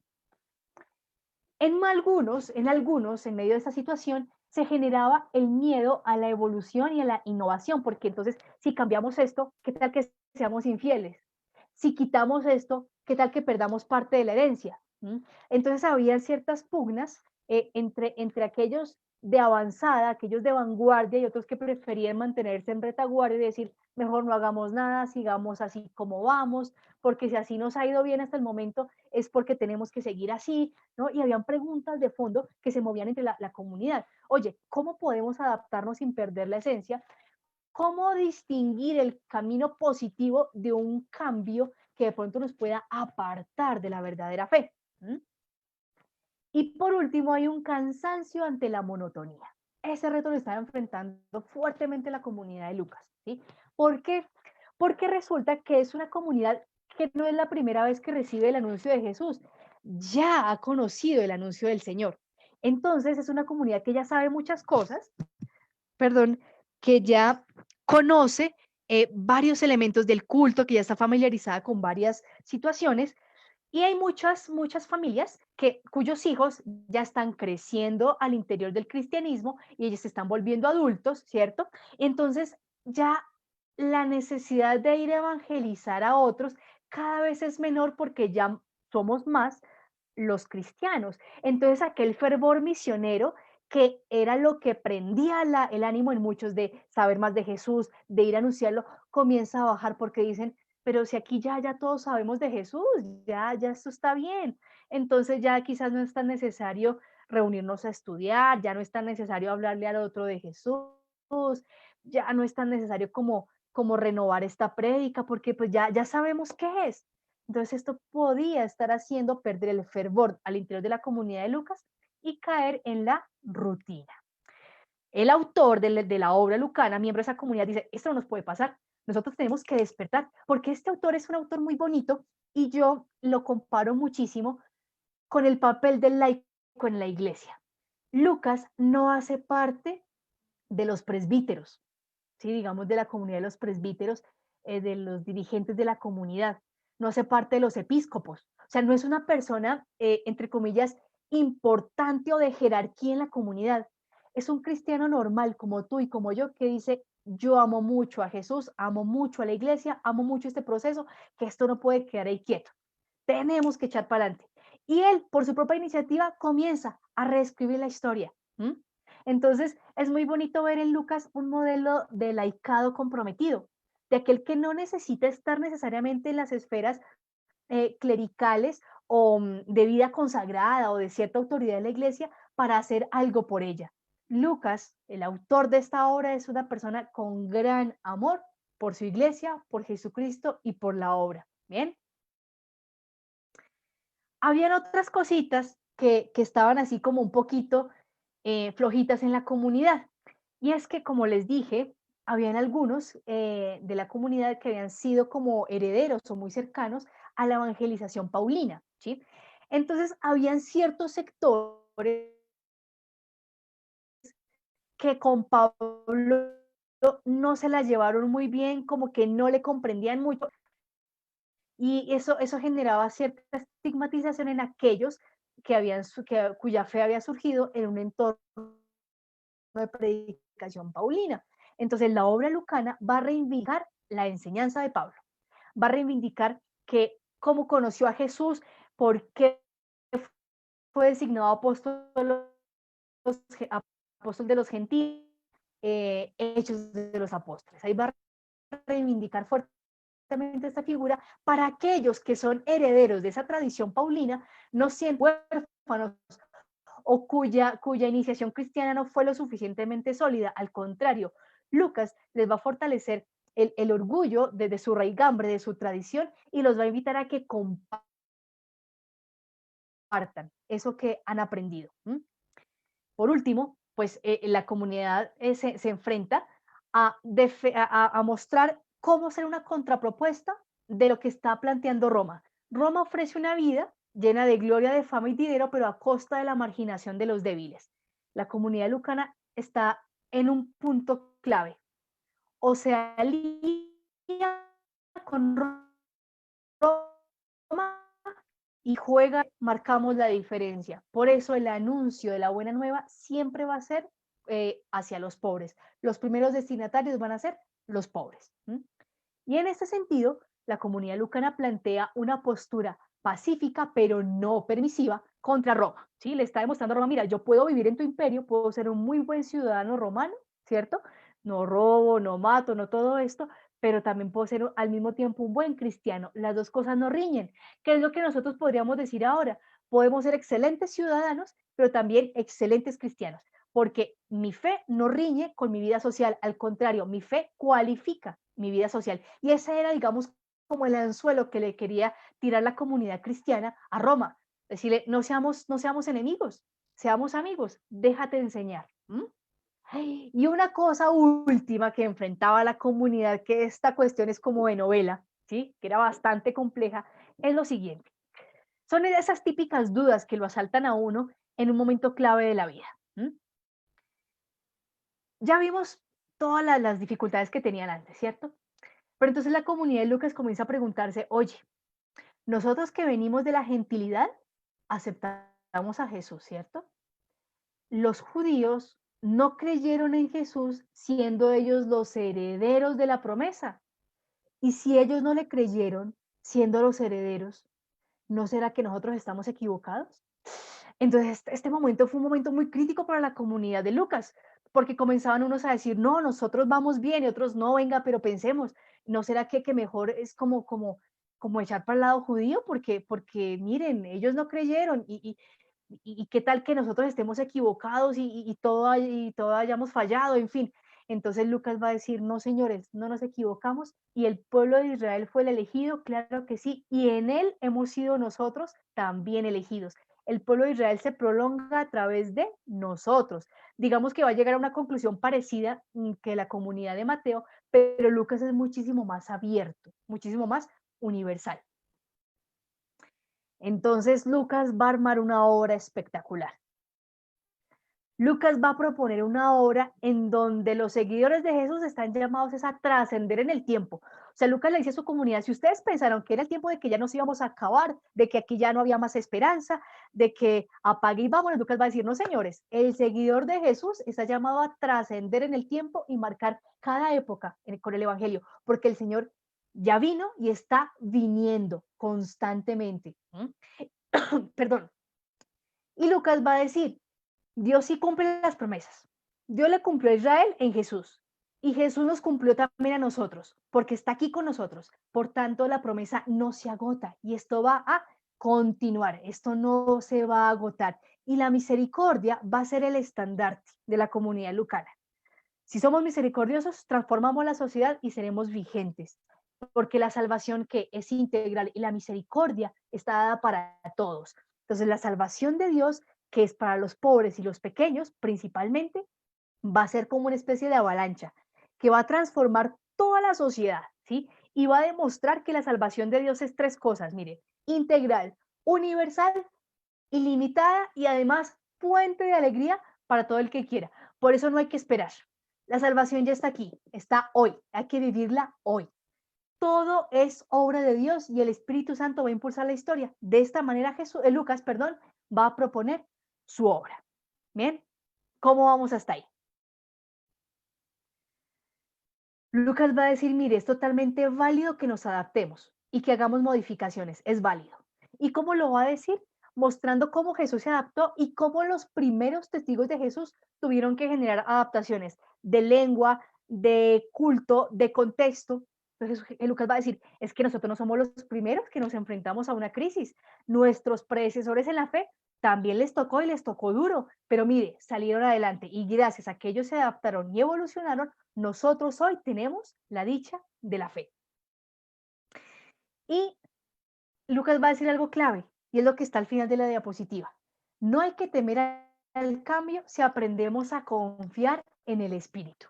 En medio de esta situación, se generaba el miedo a la evolución y a la innovación, porque entonces, si cambiamos esto, ¿qué tal que seamos infieles? Si quitamos esto, ¿qué tal que perdamos parte de la herencia? ¿Mm? Entonces, había ciertas pugnas entre aquellos de avanzada, aquellos de vanguardia y otros que preferían mantenerse en retaguardia y decir, mejor no hagamos nada, sigamos así como vamos, porque si así nos ha ido bien hasta el momento, es porque tenemos que seguir así, ¿no? Y habían preguntas de fondo que se movían entre la comunidad. Oye, ¿cómo podemos adaptarnos sin perder la esencia? ¿Cómo distinguir el camino positivo de un cambio que de pronto nos pueda apartar de la verdadera fe? ¿Mm? Y por último, hay un cansancio ante la monotonía. Ese reto lo está enfrentando fuertemente la comunidad de Lucas. ¿Sí? ¿Por qué? Porque resulta que es una comunidad que no es la primera vez que recibe el anuncio de Jesús, ya ha conocido el anuncio del Señor. Entonces es una comunidad que ya sabe muchas cosas, perdón, que ya conoce varios elementos del culto, que ya está familiarizada con varias situaciones, y hay muchas familias cuyos hijos ya están creciendo al interior del cristianismo y ellos se están volviendo adultos, ¿cierto? Entonces ya la necesidad de ir a evangelizar a otros cada vez es menor porque ya somos más los cristianos. Entonces aquel fervor misionero que era lo que prendía el ánimo en muchos de saber más de Jesús, de ir a anunciarlo, comienza a bajar porque dicen, pero si aquí ya todos sabemos de Jesús, ya esto está bien. Entonces ya quizás no es tan necesario reunirnos a estudiar, ya no es tan necesario hablarle al otro de Jesús, ya no es tan necesario como renovar esta prédica, porque pues ya sabemos qué es. Entonces esto podía estar haciendo perder el fervor al interior de la comunidad de Lucas y caer en la rutina. El autor de la obra lucana, miembro de esa comunidad, dice, esto no nos puede pasar, nosotros tenemos que despertar, porque este autor es un autor muy bonito y yo lo comparo muchísimo con el papel del laico en la iglesia. Lucas no hace parte de los presbíteros, ¿sí? Digamos de la comunidad de los presbíteros, de los dirigentes de la comunidad, no hace parte de los episcopos, o sea, no es una persona, entre comillas, importante o de jerarquía en la comunidad, es un cristiano normal como tú y como yo que dice, yo amo mucho a Jesús, amo mucho a la iglesia, amo mucho este proceso, que esto no puede quedar ahí quieto, tenemos que echar para adelante. Y él, por su propia iniciativa, comienza a reescribir la historia. ¿M? Entonces, es muy bonito ver en Lucas un modelo de laicado comprometido, de aquel que no necesita estar necesariamente en las esferas clericales o de vida consagrada o de cierta autoridad en la iglesia para hacer algo por ella. Lucas, el autor de esta obra, es una persona con gran amor por su iglesia, por Jesucristo y por la obra. Bien. Habían otras cositas que estaban así como un poquito flojitas en la comunidad. Y es que, como les dije, habían algunos de la comunidad que habían sido como herederos o muy cercanos a la evangelización paulina, ¿sí? Entonces, habían ciertos sectores que con Pablo no se la llevaron muy bien, como que no le comprendían mucho, y eso generaba cierta estigmatización en aquellos que cuya fe había surgido en un entorno de predicación paulina. Entonces, la obra lucana va a reivindicar la enseñanza de Pablo, va a reivindicar que cómo conoció a Jesús, por qué fue designado apóstol de los gentiles, hechos de los apóstoles. Ahí va a reivindicar fuertemente esta figura para aquellos que son herederos de esa tradición paulina, no siendo huérfanos o cuya iniciación cristiana no fue lo suficientemente sólida. Al contrario, Lucas les va a fortalecer el orgullo de su raigambre, de su tradición, y los va a invitar a que compartan eso que han aprendido. Por último, pues la comunidad se enfrenta a mostrar cómo ser una contrapropuesta de lo que está planteando Roma. Roma ofrece una vida llena de gloria, de fama y dinero, pero a costa de la marginación de los débiles. La comunidad lucana está en un punto clave. O se alía con Roma y juega, marcamos la diferencia. Por eso el anuncio de la buena nueva siempre va a ser hacia los pobres. Los primeros destinatarios van a ser los pobres. Y en este sentido, la comunidad lucana plantea una postura pacífica, pero no permisiva, contra Roma. ¿Sí? Le está demostrando a Roma, mira, yo puedo vivir en tu imperio, puedo ser un muy buen ciudadano romano, ¿cierto? No robo, no mato, no todo esto, pero también puedo ser al mismo tiempo un buen cristiano. Las dos cosas no riñen. ¿Qué es lo que nosotros podríamos decir ahora? Podemos ser excelentes ciudadanos, pero también excelentes cristianos, porque mi fe no riñe con mi vida social, al contrario, mi fe cualifica mi vida social. Y ese era, digamos, como el anzuelo que le quería tirar la comunidad cristiana a Roma. Decirle, no seamos enemigos, seamos amigos, déjate enseñar. Y una cosa última que enfrentaba la comunidad, que esta cuestión es como de novela, ¿sí? Que era bastante compleja, es lo siguiente. Son esas típicas dudas que lo asaltan a uno en un momento clave de la vida. Ya vimos todas las dificultades que tenían antes, ¿cierto? Pero entonces la comunidad de Lucas comienza a preguntarse, oye, nosotros que venimos de la gentilidad, aceptamos a Jesús, ¿cierto? Los judíos no creyeron en Jesús siendo ellos los herederos de la promesa. Y si ellos no le creyeron siendo los herederos, ¿no será que nosotros estamos equivocados? Entonces, este momento fue un momento muy crítico para la comunidad de Lucas, porque comenzaban unos a decir, no, nosotros vamos bien, y otros no, venga, pero pensemos, ¿no será que mejor es como echar para el lado judío? Porque miren, ellos no creyeron, y qué tal que nosotros estemos equivocados y todo hayamos fallado, en fin. Entonces Lucas va a decir, no, señores, no nos equivocamos y el pueblo de Israel fue el elegido, claro que sí, y en él hemos sido nosotros también elegidos. el pueblo de Israel se prolonga a través de nosotros. Digamos que va a llegar a una conclusión parecida que la comunidad de Mateo, pero Lucas es muchísimo más abierto, muchísimo más universal. Entonces Lucas va a armar una obra espectacular. Lucas va a proponer una obra en donde los seguidores de Jesús están llamados a trascender en el tiempo. O sea, Lucas le dice a su comunidad, si ustedes pensaron que era el tiempo de que ya nos íbamos a acabar, de que aquí ya no había más esperanza, de que apague y vámonos, Lucas va a decir, no señores, el seguidor de Jesús está llamado a trascender en el tiempo y marcar cada época con el Evangelio, porque el Señor ya vino y está viniendo constantemente. Perdón. Y Lucas va a decir, Dios sí cumple las promesas. Dios le cumplió a Israel en Jesús. Y Jesús nos cumplió también a nosotros, porque está aquí con nosotros. Por tanto, la promesa no se agota y esto va a continuar. Esto no se va a agotar. Y la misericordia va a ser el estandarte de la comunidad lucana. Si somos misericordiosos, transformamos la sociedad y seremos vigentes, porque la salvación que es integral y la misericordia está dada para todos. Entonces, la salvación de Dios, que es para los pobres y los pequeños principalmente, va a ser como una especie de avalancha que va a transformar toda la sociedad, ¿sí? Y va a demostrar que la salvación de Dios es tres cosas, mire, integral, universal, ilimitada y además fuente de alegría para todo el que quiera. Por eso no hay que esperar. La salvación ya está aquí, está hoy, hay que vivirla hoy. Todo es obra de Dios y el Espíritu Santo va a impulsar la historia. De esta manera Lucas, va a proponer su obra. Bien, ¿cómo vamos hasta ahí? Lucas va a decir, mire, es totalmente válido que nos adaptemos y que hagamos modificaciones, es válido. ¿Y cómo lo va a decir? Mostrando cómo Jesús se adaptó y cómo los primeros testigos de Jesús tuvieron que generar adaptaciones de lengua, de culto, de contexto. Entonces Lucas va a decir, es que nosotros no somos los primeros que nos enfrentamos a una crisis. Nuestros predecesores en la fe también les tocó y les tocó duro, pero mire, salieron adelante y gracias a que ellos se adaptaron y evolucionaron, nosotros hoy tenemos la dicha de la fe. Y Lucas va a decir algo clave, y es lo que está al final de la diapositiva. No hay que temer al cambio si aprendemos a confiar en el Espíritu.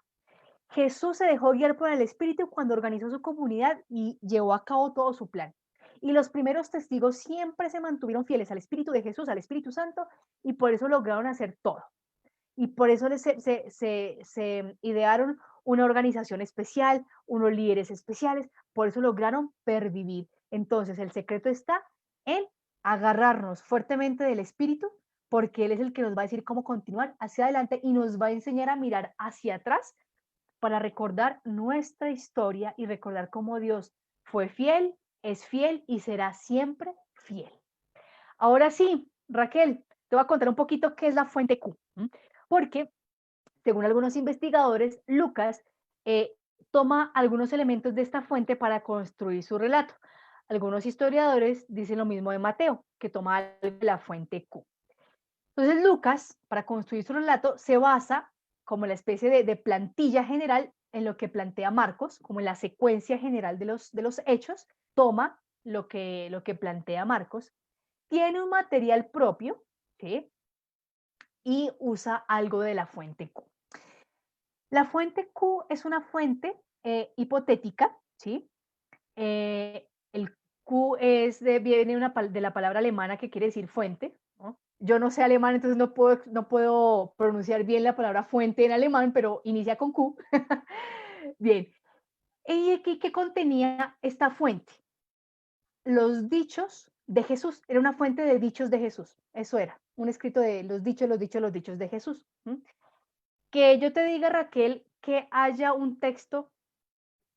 Jesús se dejó guiar por el Espíritu cuando organizó su comunidad y llevó a cabo todo su plan. Y los primeros testigos siempre se mantuvieron fieles al Espíritu de Jesús, al Espíritu Santo, y por eso lograron hacer todo. Y por eso se idearon una organización especial, unos líderes especiales, por eso lograron pervivir. Entonces, el secreto está en agarrarnos fuertemente del Espíritu, porque Él es el que nos va a decir cómo continuar hacia adelante y nos va a enseñar a mirar hacia atrás para recordar nuestra historia y recordar cómo Dios fue fiel, es fiel y será siempre fiel. Ahora sí, Raquel, te voy a contar un poquito qué es la fuente Q, porque según algunos investigadores, Lucas toma algunos elementos de esta fuente para construir su relato. Algunos historiadores dicen lo mismo de Mateo, que toma la fuente Q. Entonces Lucas, para construir su relato, se basa como la especie de plantilla general en lo que plantea Marcos, como en la secuencia general de los hechos, toma lo que plantea Marcos, tiene un material propio, ¿sí? Y usa algo de la fuente Q. La fuente Q es una fuente hipotética, ¿sí? El Q viene de la palabra alemana que quiere decir fuente, ¿no? Yo no sé alemán, entonces no puedo pronunciar bien la palabra fuente en alemán, pero inicia con Q. Bien. ¿Y qué contenía esta fuente? Los dichos de Jesús. Era una fuente de dichos de Jesús. Eso era. Un escrito de los dichos, los dichos, los dichos de Jesús. Que yo te diga, Raquel, que haya un texto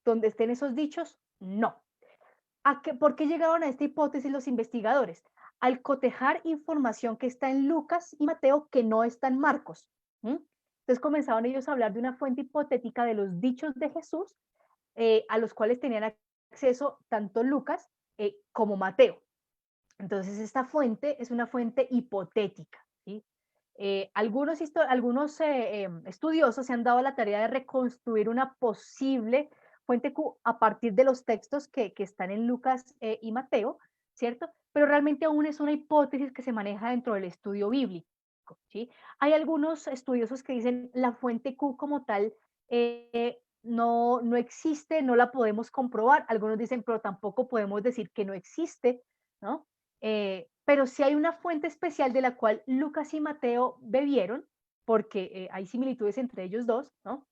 donde estén esos dichos, no. ¿Por qué llegaron a esta hipótesis los investigadores? Al cotejar información que está en Lucas y Mateo que no está en Marcos. Entonces comenzaron ellos a hablar de una fuente hipotética de los dichos de Jesús, a los cuales tenían acceso tanto Lucas como Mateo. Entonces esta fuente es una fuente hipotética. ¿Sí? Algunos estudiosos se han dado la tarea de reconstruir una posible fuente Q a partir de los textos que están en Lucas y Mateo, ¿cierto? pero realmente aún es una hipótesis que se maneja dentro del estudio bíblico, ¿sí? Hay algunos estudiosos que dicen la fuente Q como tal no existe, no la podemos comprobar. Algunos dicen, pero tampoco podemos decir que no existe, ¿no? Pero sí hay una fuente especial de la cual Lucas y Mateo bebieron, porque hay similitudes entre ellos dos, ¿no?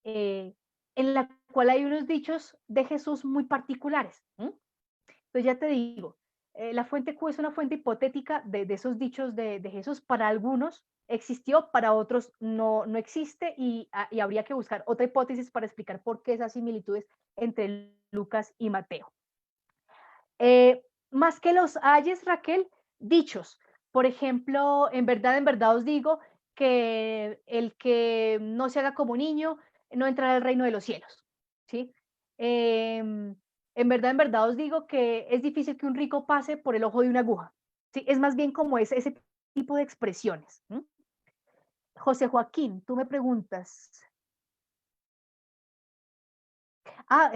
Eh, en la cual hay unos dichos de Jesús muy particulares. Entonces ya te digo, la fuente Q es una fuente hipotética de esos dichos de Jesús. Para algunos existió, para otros no existe y habría que buscar otra hipótesis para explicar por qué esas similitudes entre Lucas y Mateo. Más que los ayes, Raquel, dichos. Por ejemplo, en verdad os digo que el que no se haga como niño no entrará al reino de los cielos. ¿Sí? En verdad os digo que es difícil que un rico pase por el ojo de una aguja. ¿Sí? Es más bien como ese tipo de expresiones. José Joaquín, tú me preguntas.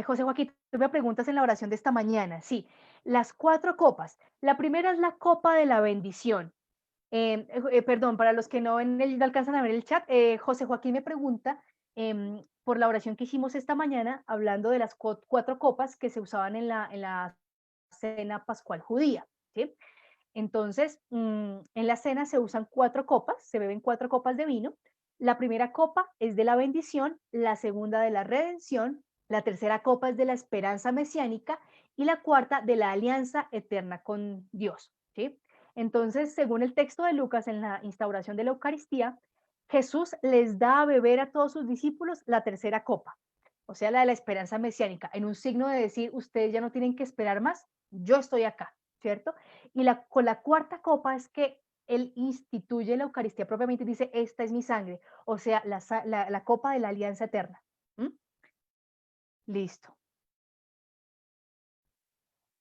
José Joaquín, tú me preguntas en la oración de esta mañana. Sí, las 4 copas. La primera es la copa de la bendición. Perdón, para los que no alcanzan a ver el chat, José Joaquín me pregunta por la oración que hicimos esta mañana, hablando de las 4 copas que se usaban en la cena pascual judía. ¿Sí? Entonces, en la cena se usan 4 copas, se beben 4 copas de vino. La primera copa es de la bendición, la segunda de la redención, la tercera copa es de la esperanza mesiánica y la cuarta de la alianza eterna con Dios. ¿Sí? Entonces, según el texto de Lucas en la instauración de la Eucaristía, Jesús les da a beber a todos sus discípulos la tercera copa, o sea, la de la esperanza mesiánica, en un signo de decir, ustedes ya no tienen que esperar más, yo estoy acá, ¿cierto? Y con la cuarta copa es que él instituye la Eucaristía propiamente y dice, esta es mi sangre, o sea, la copa de la alianza eterna. ¿Mm? Listo.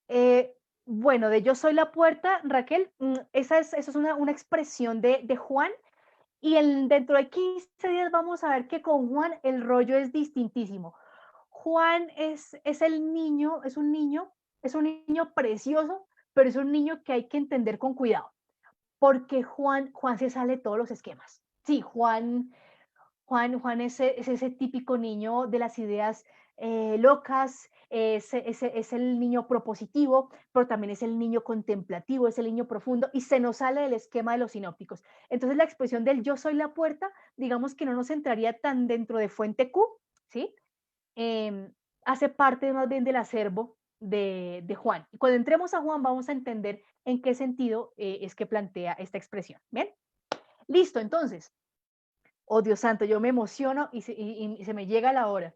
Eh, bueno, de yo soy la puerta, Raquel, eso es una expresión de Juan y dentro de 15 días vamos a ver que con Juan el rollo es distintísimo. Juan es el niño, es un niño precioso, pero es un niño que hay que entender con cuidado porque Juan se sale de todos los esquemas. Sí, Juan es ese típico niño de las ideas locas, es el niño propositivo, pero también es el niño contemplativo, es el niño profundo y se nos sale del esquema de los sinópticos. Entonces la expresión del yo soy la puerta, digamos que no nos entraría tan dentro de fuente Q, ¿sí? Eh, hace parte más bien del acervo de Juan. Y cuando entremos a Juan vamos a entender en qué sentido es que plantea esta expresión. ¿Bien? Listo, entonces. Oh, Dios santo, yo me emociono y se me llega la hora.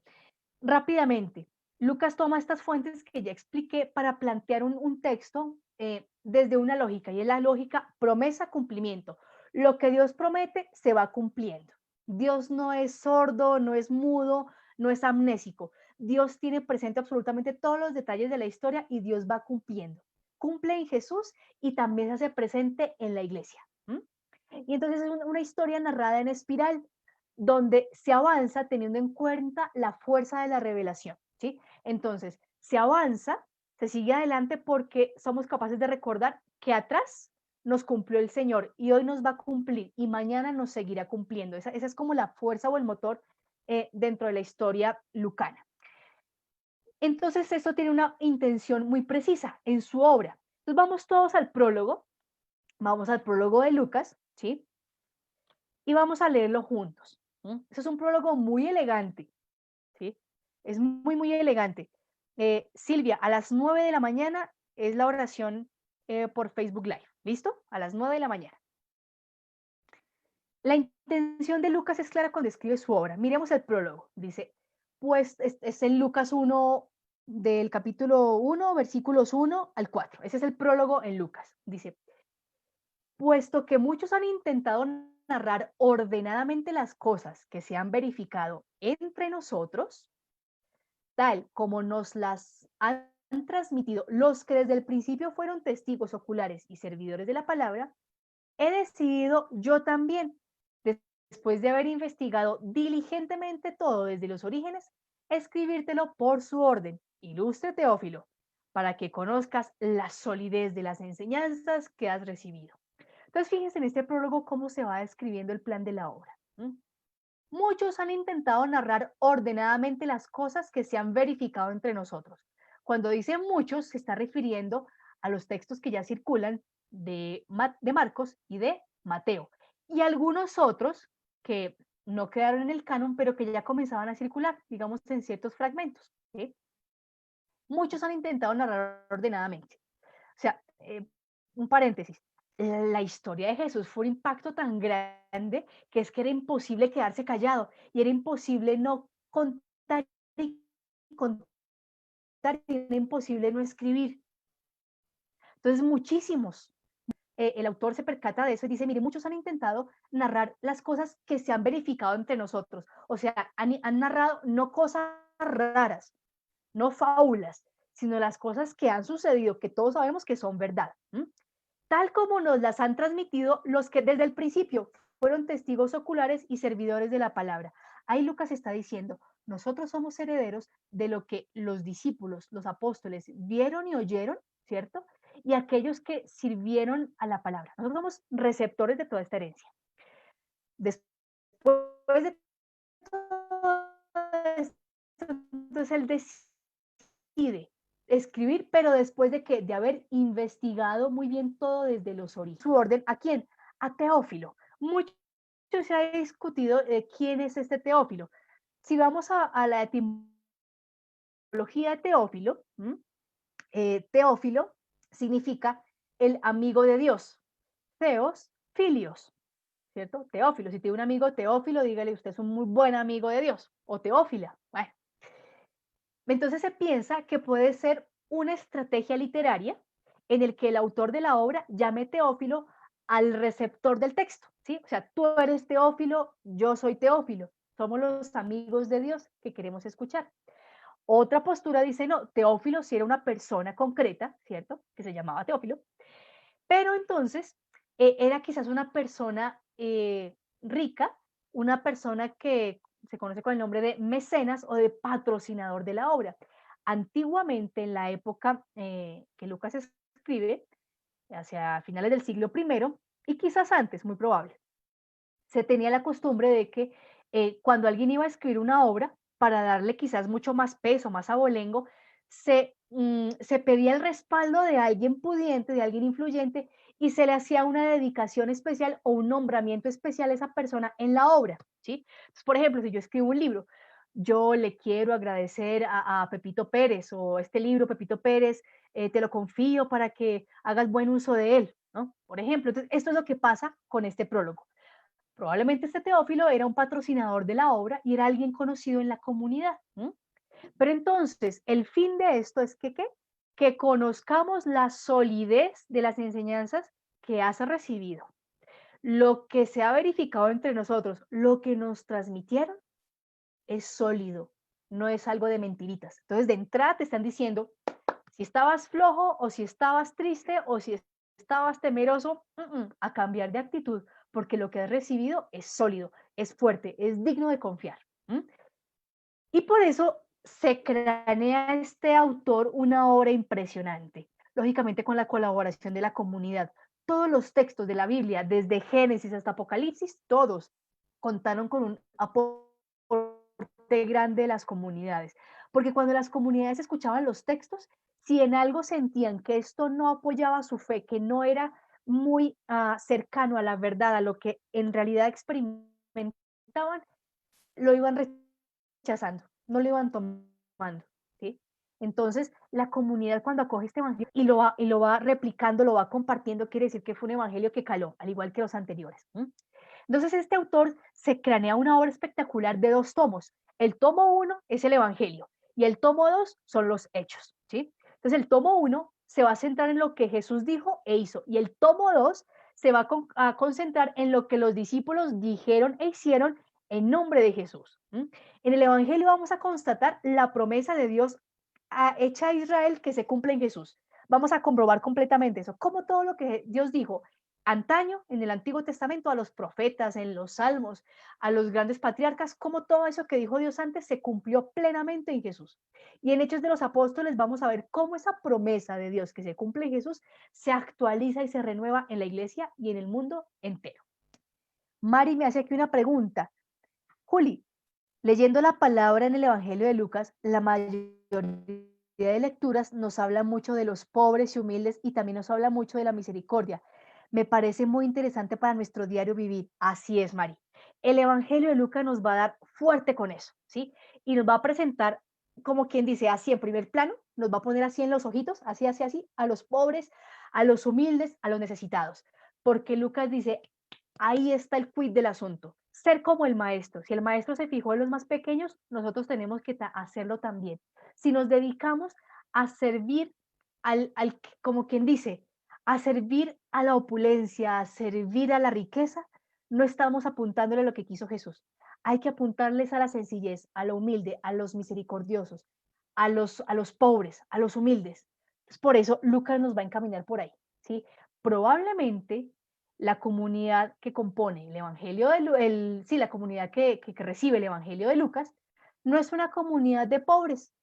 Rápidamente, Lucas toma estas fuentes que ya expliqué para plantear un texto desde una lógica, y es la lógica promesa-cumplimiento. Lo que Dios promete se va cumpliendo. Dios no es sordo, no es mudo, no es amnésico. Dios tiene presente absolutamente todos los detalles de la historia y Dios va cumpliendo. Cumple en Jesús y también se hace presente en la iglesia. Y entonces es una historia narrada en espiral, donde se avanza teniendo en cuenta la fuerza de la revelación, ¿sí? Entonces, se avanza, se sigue adelante porque somos capaces de recordar que atrás nos cumplió el Señor y hoy nos va a cumplir y mañana nos seguirá cumpliendo. Esa es como la fuerza o el motor dentro de la historia lucana. Entonces, esto tiene una intención muy precisa en su obra. Entonces, vamos al prólogo de Lucas, ¿sí? Y vamos a leerlo juntos. Eso es un prólogo muy elegante, ¿sí? Es muy elegante. Silvia, a las 9 de la mañana es la oración por Facebook Live. ¿Listo? A las 9 de la mañana. La intención de Lucas es clara cuando escribe su obra. Miremos el prólogo. Dice, pues es en Lucas 1, del capítulo 1, versículos 1 al 4. Ese es el prólogo en Lucas. Dice, puesto que muchos han intentado narrar ordenadamente las cosas que se han verificado entre nosotros, tal como nos las han transmitido los que desde el principio fueron testigos oculares y servidores de la palabra, he decidido yo también, después de haber investigado diligentemente todo desde los orígenes, escribírtelo por su orden, ilustre Teófilo, para que conozcas la solidez de las enseñanzas que has recibido. Entonces, fíjense en este prólogo cómo se va describiendo el plan de la obra. Muchos han intentado narrar ordenadamente las cosas que se han verificado entre nosotros. Cuando dice muchos, se está refiriendo a los textos que ya circulan de Marcos y de Mateo, y algunos otros que no quedaron en el canon, pero que ya comenzaban a circular, digamos, en ciertos fragmentos. ¿Sí? Muchos han intentado narrar ordenadamente. O sea, un paréntesis, la historia de Jesús fue un impacto tan grande que es que era imposible quedarse callado y era imposible no contar y contar, y era imposible no escribir. Entonces, muchísimos. El autor se percata de eso y dice, mire, muchos han intentado narrar las cosas que se han verificado entre nosotros. O sea, han narrado no cosas raras, no fábulas, sino las cosas que han sucedido, que todos sabemos que son verdad. Tal como nos las han transmitido los que desde el principio fueron testigos oculares y servidores de la palabra. Ahí Lucas está diciendo, nosotros somos herederos de lo que los discípulos, los apóstoles, vieron y oyeron, ¿cierto? Y aquellos que sirvieron a la palabra. Nosotros somos receptores de toda esta herencia. Después de todo esto, entonces él decide escribir, pero después de haber investigado muy bien todo desde los orígenes. Su orden, ¿a quién? A Teófilo. Mucho se ha discutido quién es este Teófilo. Si vamos a la etimología de Teófilo, Teófilo significa el amigo de Dios. Theos, filios, ¿cierto? Teófilo, si tiene un amigo Teófilo, dígale, usted es un muy buen amigo de Dios, o Teófila. Bueno, entonces se piensa que puede ser una estrategia literaria en el que el autor de la obra llame Teófilo al receptor del texto, ¿sí? O sea, tú eres Teófilo, yo soy Teófilo, somos los amigos de Dios que queremos escuchar. Otra postura dice, no, Teófilo sí era una persona concreta, ¿cierto? Que se llamaba Teófilo, pero entonces era quizás una persona rica, una persona que se conoce con el nombre de mecenas o de patrocinador de la obra. Antiguamente, en la época que Lucas escribe, hacia finales del siglo I, y quizás antes, muy probable, se tenía la costumbre de que cuando alguien iba a escribir una obra, para darle quizás mucho más peso, más abolengo, se pedía el respaldo de alguien pudiente, de alguien influyente, y se le hacía una dedicación especial o un nombramiento especial a esa persona en la obra, ¿sí? Entonces, por ejemplo, si yo escribo un libro, yo le quiero agradecer a Pepito Pérez, o este libro, Pepito Pérez, te lo confío para que hagas buen uso de él, ¿no? Por ejemplo, entonces, esto es lo que pasa con este prólogo. Probablemente este Teófilo era un patrocinador de la obra y era alguien conocido en la comunidad. Pero entonces, el fin de esto es que, ¿qué? Que conozcamos la solidez de las enseñanzas que has recibido. Lo que se ha verificado entre nosotros, lo que nos transmitieron, es sólido, no es algo de mentiritas. Entonces, de entrada te están diciendo, si estabas flojo o si estabas triste o si estabas temeroso, a cambiar de actitud, porque lo que has recibido es sólido, es fuerte, es digno de confiar. Y por eso se cranea este autor una obra impresionante, lógicamente con la colaboración de la comunidad. Todos los textos de la Biblia, desde Génesis hasta Apocalipsis, todos contaron con un aporte grande de las comunidades, porque cuando las comunidades escuchaban los textos, si en algo sentían que esto no apoyaba su fe, que no era muy cercano a la verdad, a lo que en realidad experimentaban, lo iban rechazando, no lo iban tomando, ¿sí? Entonces, la comunidad cuando acoge este evangelio y lo va replicando, lo va compartiendo, quiere decir que fue un evangelio que caló, al igual que los anteriores. Entonces, este autor se cranea una obra espectacular de 2 tomos. El tomo 1 es el evangelio y el tomo 2 son los hechos, ¿sí? Entonces, el tomo 1 se va a centrar en lo que Jesús dijo e hizo y el tomo 2 se va a concentrar en lo que los discípulos dijeron e hicieron en nombre de Jesús. En el evangelio vamos a constatar la promesa de Dios hecha a Israel que se cumple en Jesús. Vamos a comprobar completamente eso, como todo lo que Dios dijo antaño, en el Antiguo Testamento, a los profetas, en los salmos, a los grandes patriarcas, cómo todo eso que dijo Dios antes se cumplió plenamente en Jesús. Y en Hechos de los Apóstoles vamos a ver cómo esa promesa de Dios que se cumple en Jesús se actualiza y se renueva en la iglesia y en el mundo entero. Mari me hace aquí una pregunta. Juli, leyendo la palabra en el Evangelio de Lucas, la mayoría de lecturas nos habla mucho de los pobres y humildes y también nos habla mucho de la misericordia. Me parece muy interesante para nuestro diario vivir. Así es, Mari. El Evangelio de Lucas nos va a dar fuerte con eso, ¿sí? Y nos va a presentar, como quien dice, así en primer plano, nos va a poner así en los ojitos, así, así, así, a los pobres, a los humildes, a los necesitados. Porque Lucas dice, ahí está el quid del asunto. Ser como el maestro. Si el maestro se fijó en los más pequeños, nosotros tenemos que hacerlo también. Si nos dedicamos a servir como quien dice, a servir a la opulencia, a servir a la riqueza, no estamos apuntándole a lo que quiso Jesús. Hay que apuntarles a la sencillez, a lo humilde, a los misericordiosos, a los pobres, a los humildes. Pues por eso Lucas nos va a encaminar por ahí, ¿sí? Probablemente la comunidad que compone el Evangelio sí, la comunidad que recibe el Evangelio de Lucas, no es una comunidad de pobres.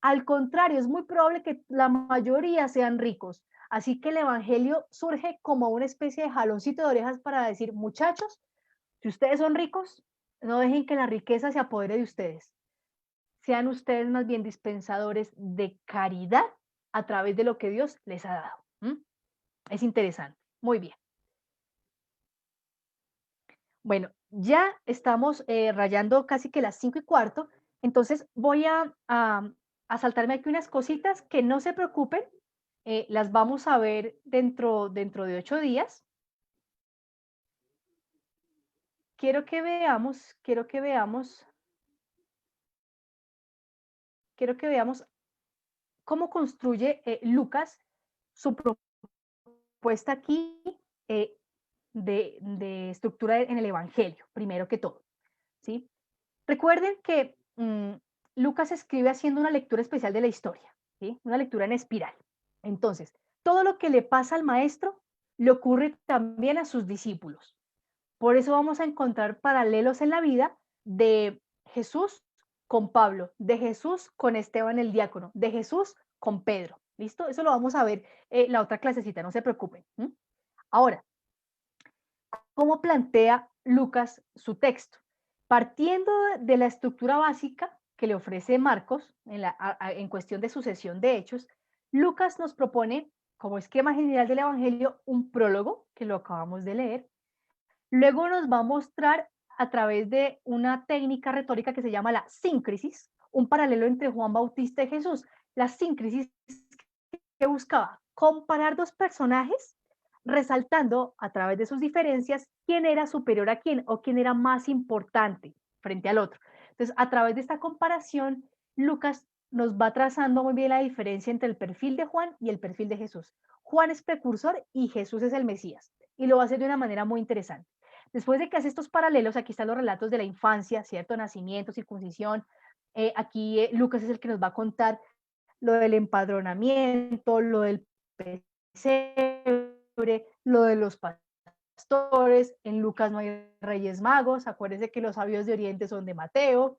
Al contrario, es muy probable que la mayoría sean ricos. Así que el Evangelio surge como una especie de jaloncito de orejas para decir, muchachos, si ustedes son ricos, no dejen que la riqueza se apodere de ustedes. Sean ustedes más bien dispensadores de caridad a través de lo que Dios les ha dado. ¿Mm? Es interesante. Muy bien. Bueno, ya estamos rayando casi que las 5:15, entonces voy a saltarme aquí unas cositas que no se preocupen, las vamos a ver dentro de 8 días. Quiero que veamos, quiero que veamos cómo construye Lucas su propuesta aquí eh, de estructura en el Evangelio, primero que todo, ¿sí? Recuerden que Lucas escribe haciendo una lectura especial de la historia, ¿sí? Una lectura en espiral. Entonces, todo lo que le pasa al maestro le ocurre también a sus discípulos. Por eso vamos a encontrar paralelos en la vida de Jesús con Pablo, de Jesús con Esteban el diácono, de Jesús con Pedro. ¿Listo? Eso lo vamos a ver la otra clasecita, no se preocupen. Ahora, ¿cómo plantea Lucas su texto? Partiendo de la estructura básica que le ofrece Marcos en cuestión de sucesión de hechos, Lucas nos propone como esquema general del Evangelio un prólogo, que lo acabamos de leer. Luego nos va a mostrar a través de una técnica retórica que se llama la síncresis, un paralelo entre Juan Bautista y Jesús. La síncresis que buscaba comparar dos personajes resaltando a través de sus diferencias quién era superior a quién o quién era más importante frente al otro. Entonces, a través de esta comparación, Lucas nos va trazando muy bien la diferencia entre el perfil de Juan y el perfil de Jesús. Juan es precursor y Jesús es el Mesías, y lo va a hacer de una manera muy interesante. Después de que hace estos paralelos, aquí están los relatos de la infancia, ¿cierto? Nacimiento, circuncisión. Aquí Lucas es el que nos va a contar lo del empadronamiento, lo del pesebre, lo de los pastores. En Lucas no hay reyes magos, acuérdense que los sabios de Oriente son de Mateo,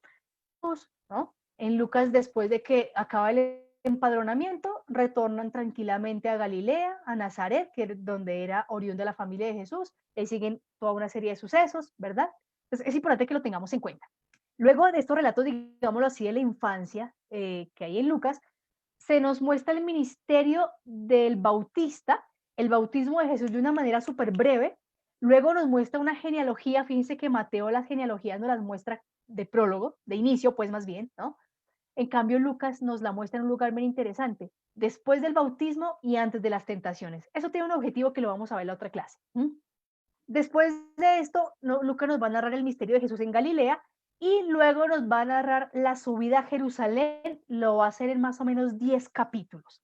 ¿no? En Lucas, después de que acaba el empadronamiento, retornan tranquilamente a Galilea, a Nazaret, que es donde era oriundo de la familia de Jesús, y siguen toda una serie de sucesos, ¿verdad? Entonces es importante que lo tengamos en cuenta. Luego de estos relatos, digámoslo así, de la infancia que hay en Lucas, se nos muestra el ministerio del Bautista, el bautismo de Jesús de una manera súper breve. Luego nos muestra una genealogía, fíjense que Mateo las genealogías nos las muestra de prólogo, de inicio, pues más bien, ¿no? En cambio, Lucas nos la muestra en un lugar muy interesante, después del bautismo y antes de las tentaciones. Eso tiene un objetivo que lo vamos a ver en la otra clase. Después de esto, Lucas nos va a narrar el misterio de Jesús en Galilea y luego nos va a narrar la subida a Jerusalén, lo va a hacer en más o menos 10 capítulos.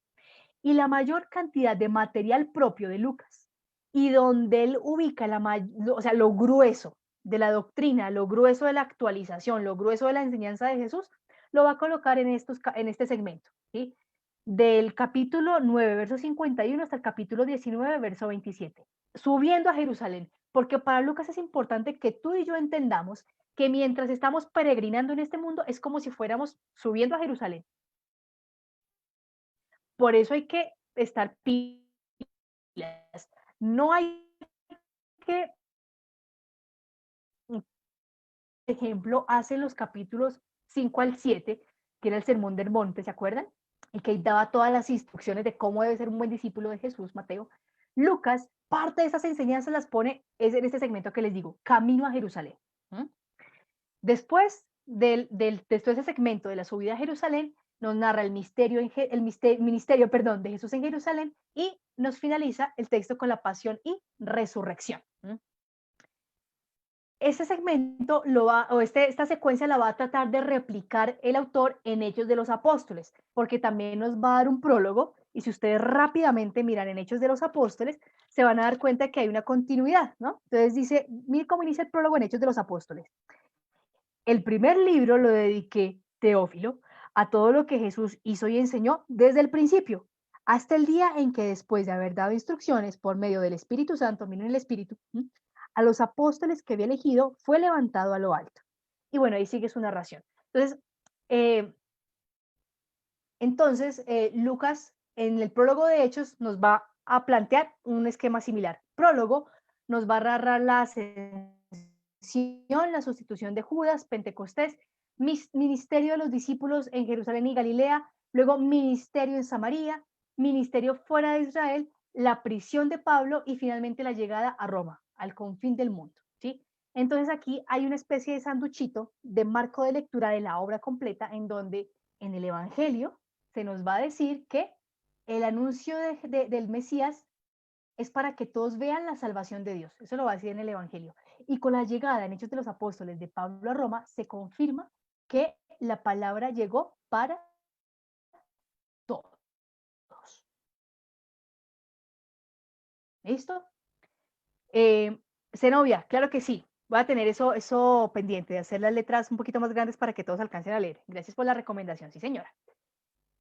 Y la mayor cantidad de material propio de Lucas y donde él ubica lo grueso de la doctrina, lo grueso de la actualización, lo grueso de la enseñanza de Jesús, lo va a colocar en este segmento, ¿sí? Del capítulo 9, verso 51 hasta el capítulo 19, verso 27. subiendo a Jerusalén, porque para Lucas es importante que tú y yo entendamos que mientras estamos peregrinando en este mundo es como si fuéramos subiendo a Jerusalén. Por eso hay que estar pilas. No hay que, por ejemplo, hace los capítulos 5 al 7, que era el Sermón del Monte, ¿se acuerdan? Y que daba todas las instrucciones de cómo debe ser un buen discípulo de Jesús, Mateo. Lucas, parte de esas enseñanzas las pone es en este segmento que les digo, camino a Jerusalén. ¿Mm? Después de todo ese segmento de la subida a Jerusalén, nos narra ministerio de Jesús en Jerusalén y nos finaliza el texto con la pasión y resurrección. Este segmento esta secuencia la va a tratar de replicar el autor en Hechos de los Apóstoles, porque también nos va a dar un prólogo, y si ustedes rápidamente miran en Hechos de los Apóstoles, se van a dar cuenta que hay una continuidad, ¿no? Entonces dice, mira cómo inicia el prólogo en Hechos de los Apóstoles. El primer libro lo dediqué, Teófilo, a todo lo que Jesús hizo y enseñó desde el principio, hasta el día en que después de haber dado instrucciones por medio del Espíritu Santo, miren el Espíritu, a los apóstoles que había elegido, fue levantado a lo alto. Y bueno, ahí sigue su narración. Eh, Lucas, en el prólogo de Hechos, nos va a plantear un esquema similar. Prólogo nos va a narrar la ascensión, la sustitución de Judas, Pentecostés, ministerio de los discípulos en Jerusalén y Galilea, luego ministerio en Samaria, ministerio fuera de Israel, la prisión de Pablo y finalmente la llegada a Roma, al confín del mundo. ¿Sí? Entonces aquí hay una especie de sanduchito de marco de lectura de la obra completa en donde en el Evangelio se nos va a decir que el anuncio del Mesías es para que todos vean la salvación de Dios. Eso lo va a decir en el Evangelio. Y con la llegada en Hechos de los Apóstoles de Pablo a Roma, se confirma que la palabra llegó para todos. ¿Listo? Zenobia, claro que sí. Voy a tener eso pendiente, de hacer las letras un poquito más grandes para que todos alcancen a leer. Gracias por la recomendación, sí, señora.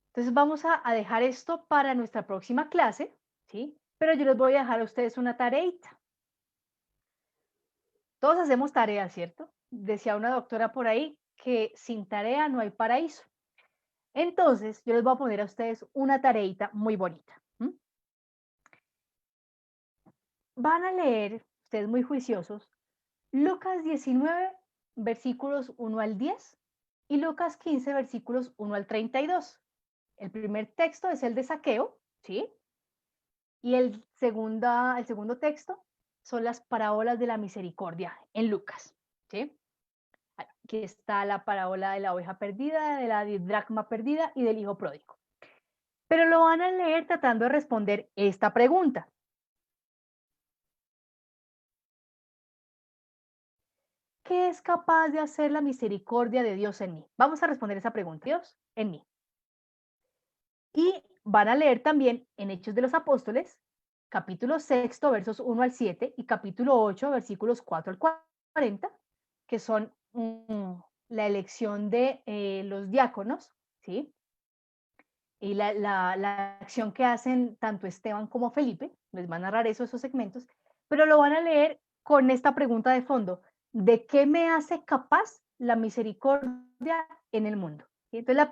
Entonces vamos a dejar esto para nuestra próxima clase, ¿sí? Pero yo les voy a dejar a ustedes una tareita. Todos hacemos tareas, ¿cierto? Decía una doctora por ahí que sin tarea no hay paraíso. Entonces, yo les voy a poner a ustedes una tareita muy bonita. Van a leer, ustedes muy juiciosos, Lucas 19, versículos 1 al 10 y Lucas 15, versículos 1 al 32. El primer texto es el de Saqueo, ¿sí? Y el segundo texto son las parábolas de la misericordia en Lucas, ¿sí? Aquí está la parábola de la oveja perdida, de la dracma perdida y del hijo pródigo. Pero lo van a leer tratando de responder esta pregunta. ¿Qué es capaz de hacer la misericordia de Dios en mí? Vamos a responder esa pregunta. Dios en mí. Y van a leer también en Hechos de los Apóstoles, capítulo 6, versos 1 al 7 y capítulo 8, versículos 4 al 40, que son la elección de los diáconos, ¿sí? Y la acción que hacen tanto Esteban como Felipe, les van a narrar esos segmentos, pero lo van a leer con esta pregunta de fondo, ¿de qué me hace capaz la misericordia en el mundo? ¿Sí? Entonces,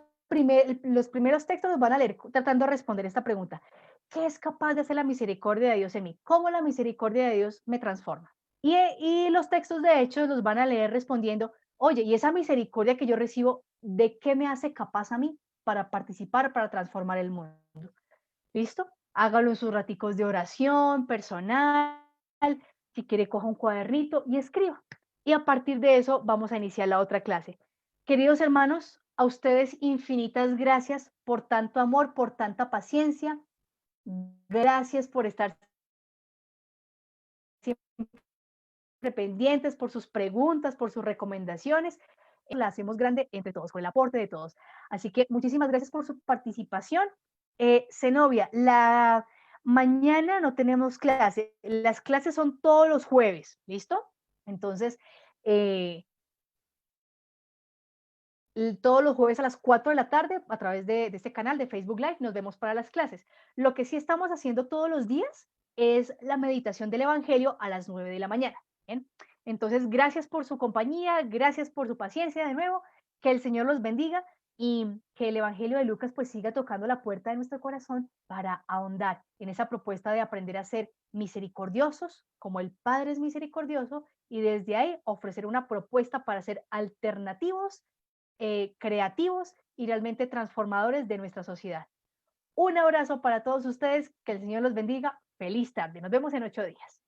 los primeros textos los van a leer tratando de responder esta pregunta, ¿qué es capaz de hacer la misericordia de Dios en mí? ¿Cómo la misericordia de Dios me transforma? Y los textos de Hechos los van a leer respondiendo, oye, ¿y esa misericordia que yo recibo, de qué me hace capaz a mí para participar, para transformar el mundo? ¿Listo? Hágalo en sus raticos de oración, personal, si quiere coja un cuadernito y escriba. Y a partir de eso vamos a iniciar la otra clase. Queridos hermanos, a ustedes infinitas gracias por tanto amor, por tanta paciencia. Gracias por estar pendientes, por sus preguntas, por sus recomendaciones. La hacemos grande entre todos, con el aporte de todos. Así que muchísimas gracias por su participación. Zenobia, mañana no tenemos clase. Las clases son todos los jueves, ¿listo? Entonces, todos los jueves a las 4 de la tarde a través de este canal de Facebook Live nos vemos para las clases. Lo que sí estamos haciendo todos los días es la meditación del Evangelio a las 9 de la mañana. ¿Bien? Entonces, gracias por su compañía, gracias por su paciencia de nuevo, que el Señor los bendiga y que el Evangelio de Lucas pues siga tocando la puerta de nuestro corazón para ahondar en esa propuesta de aprender a ser misericordiosos, como el Padre es misericordioso, y desde ahí ofrecer una propuesta para ser alternativos, creativos y realmente transformadores de nuestra sociedad. Un abrazo para todos ustedes, que el Señor los bendiga. Feliz tarde, nos vemos en 8 días.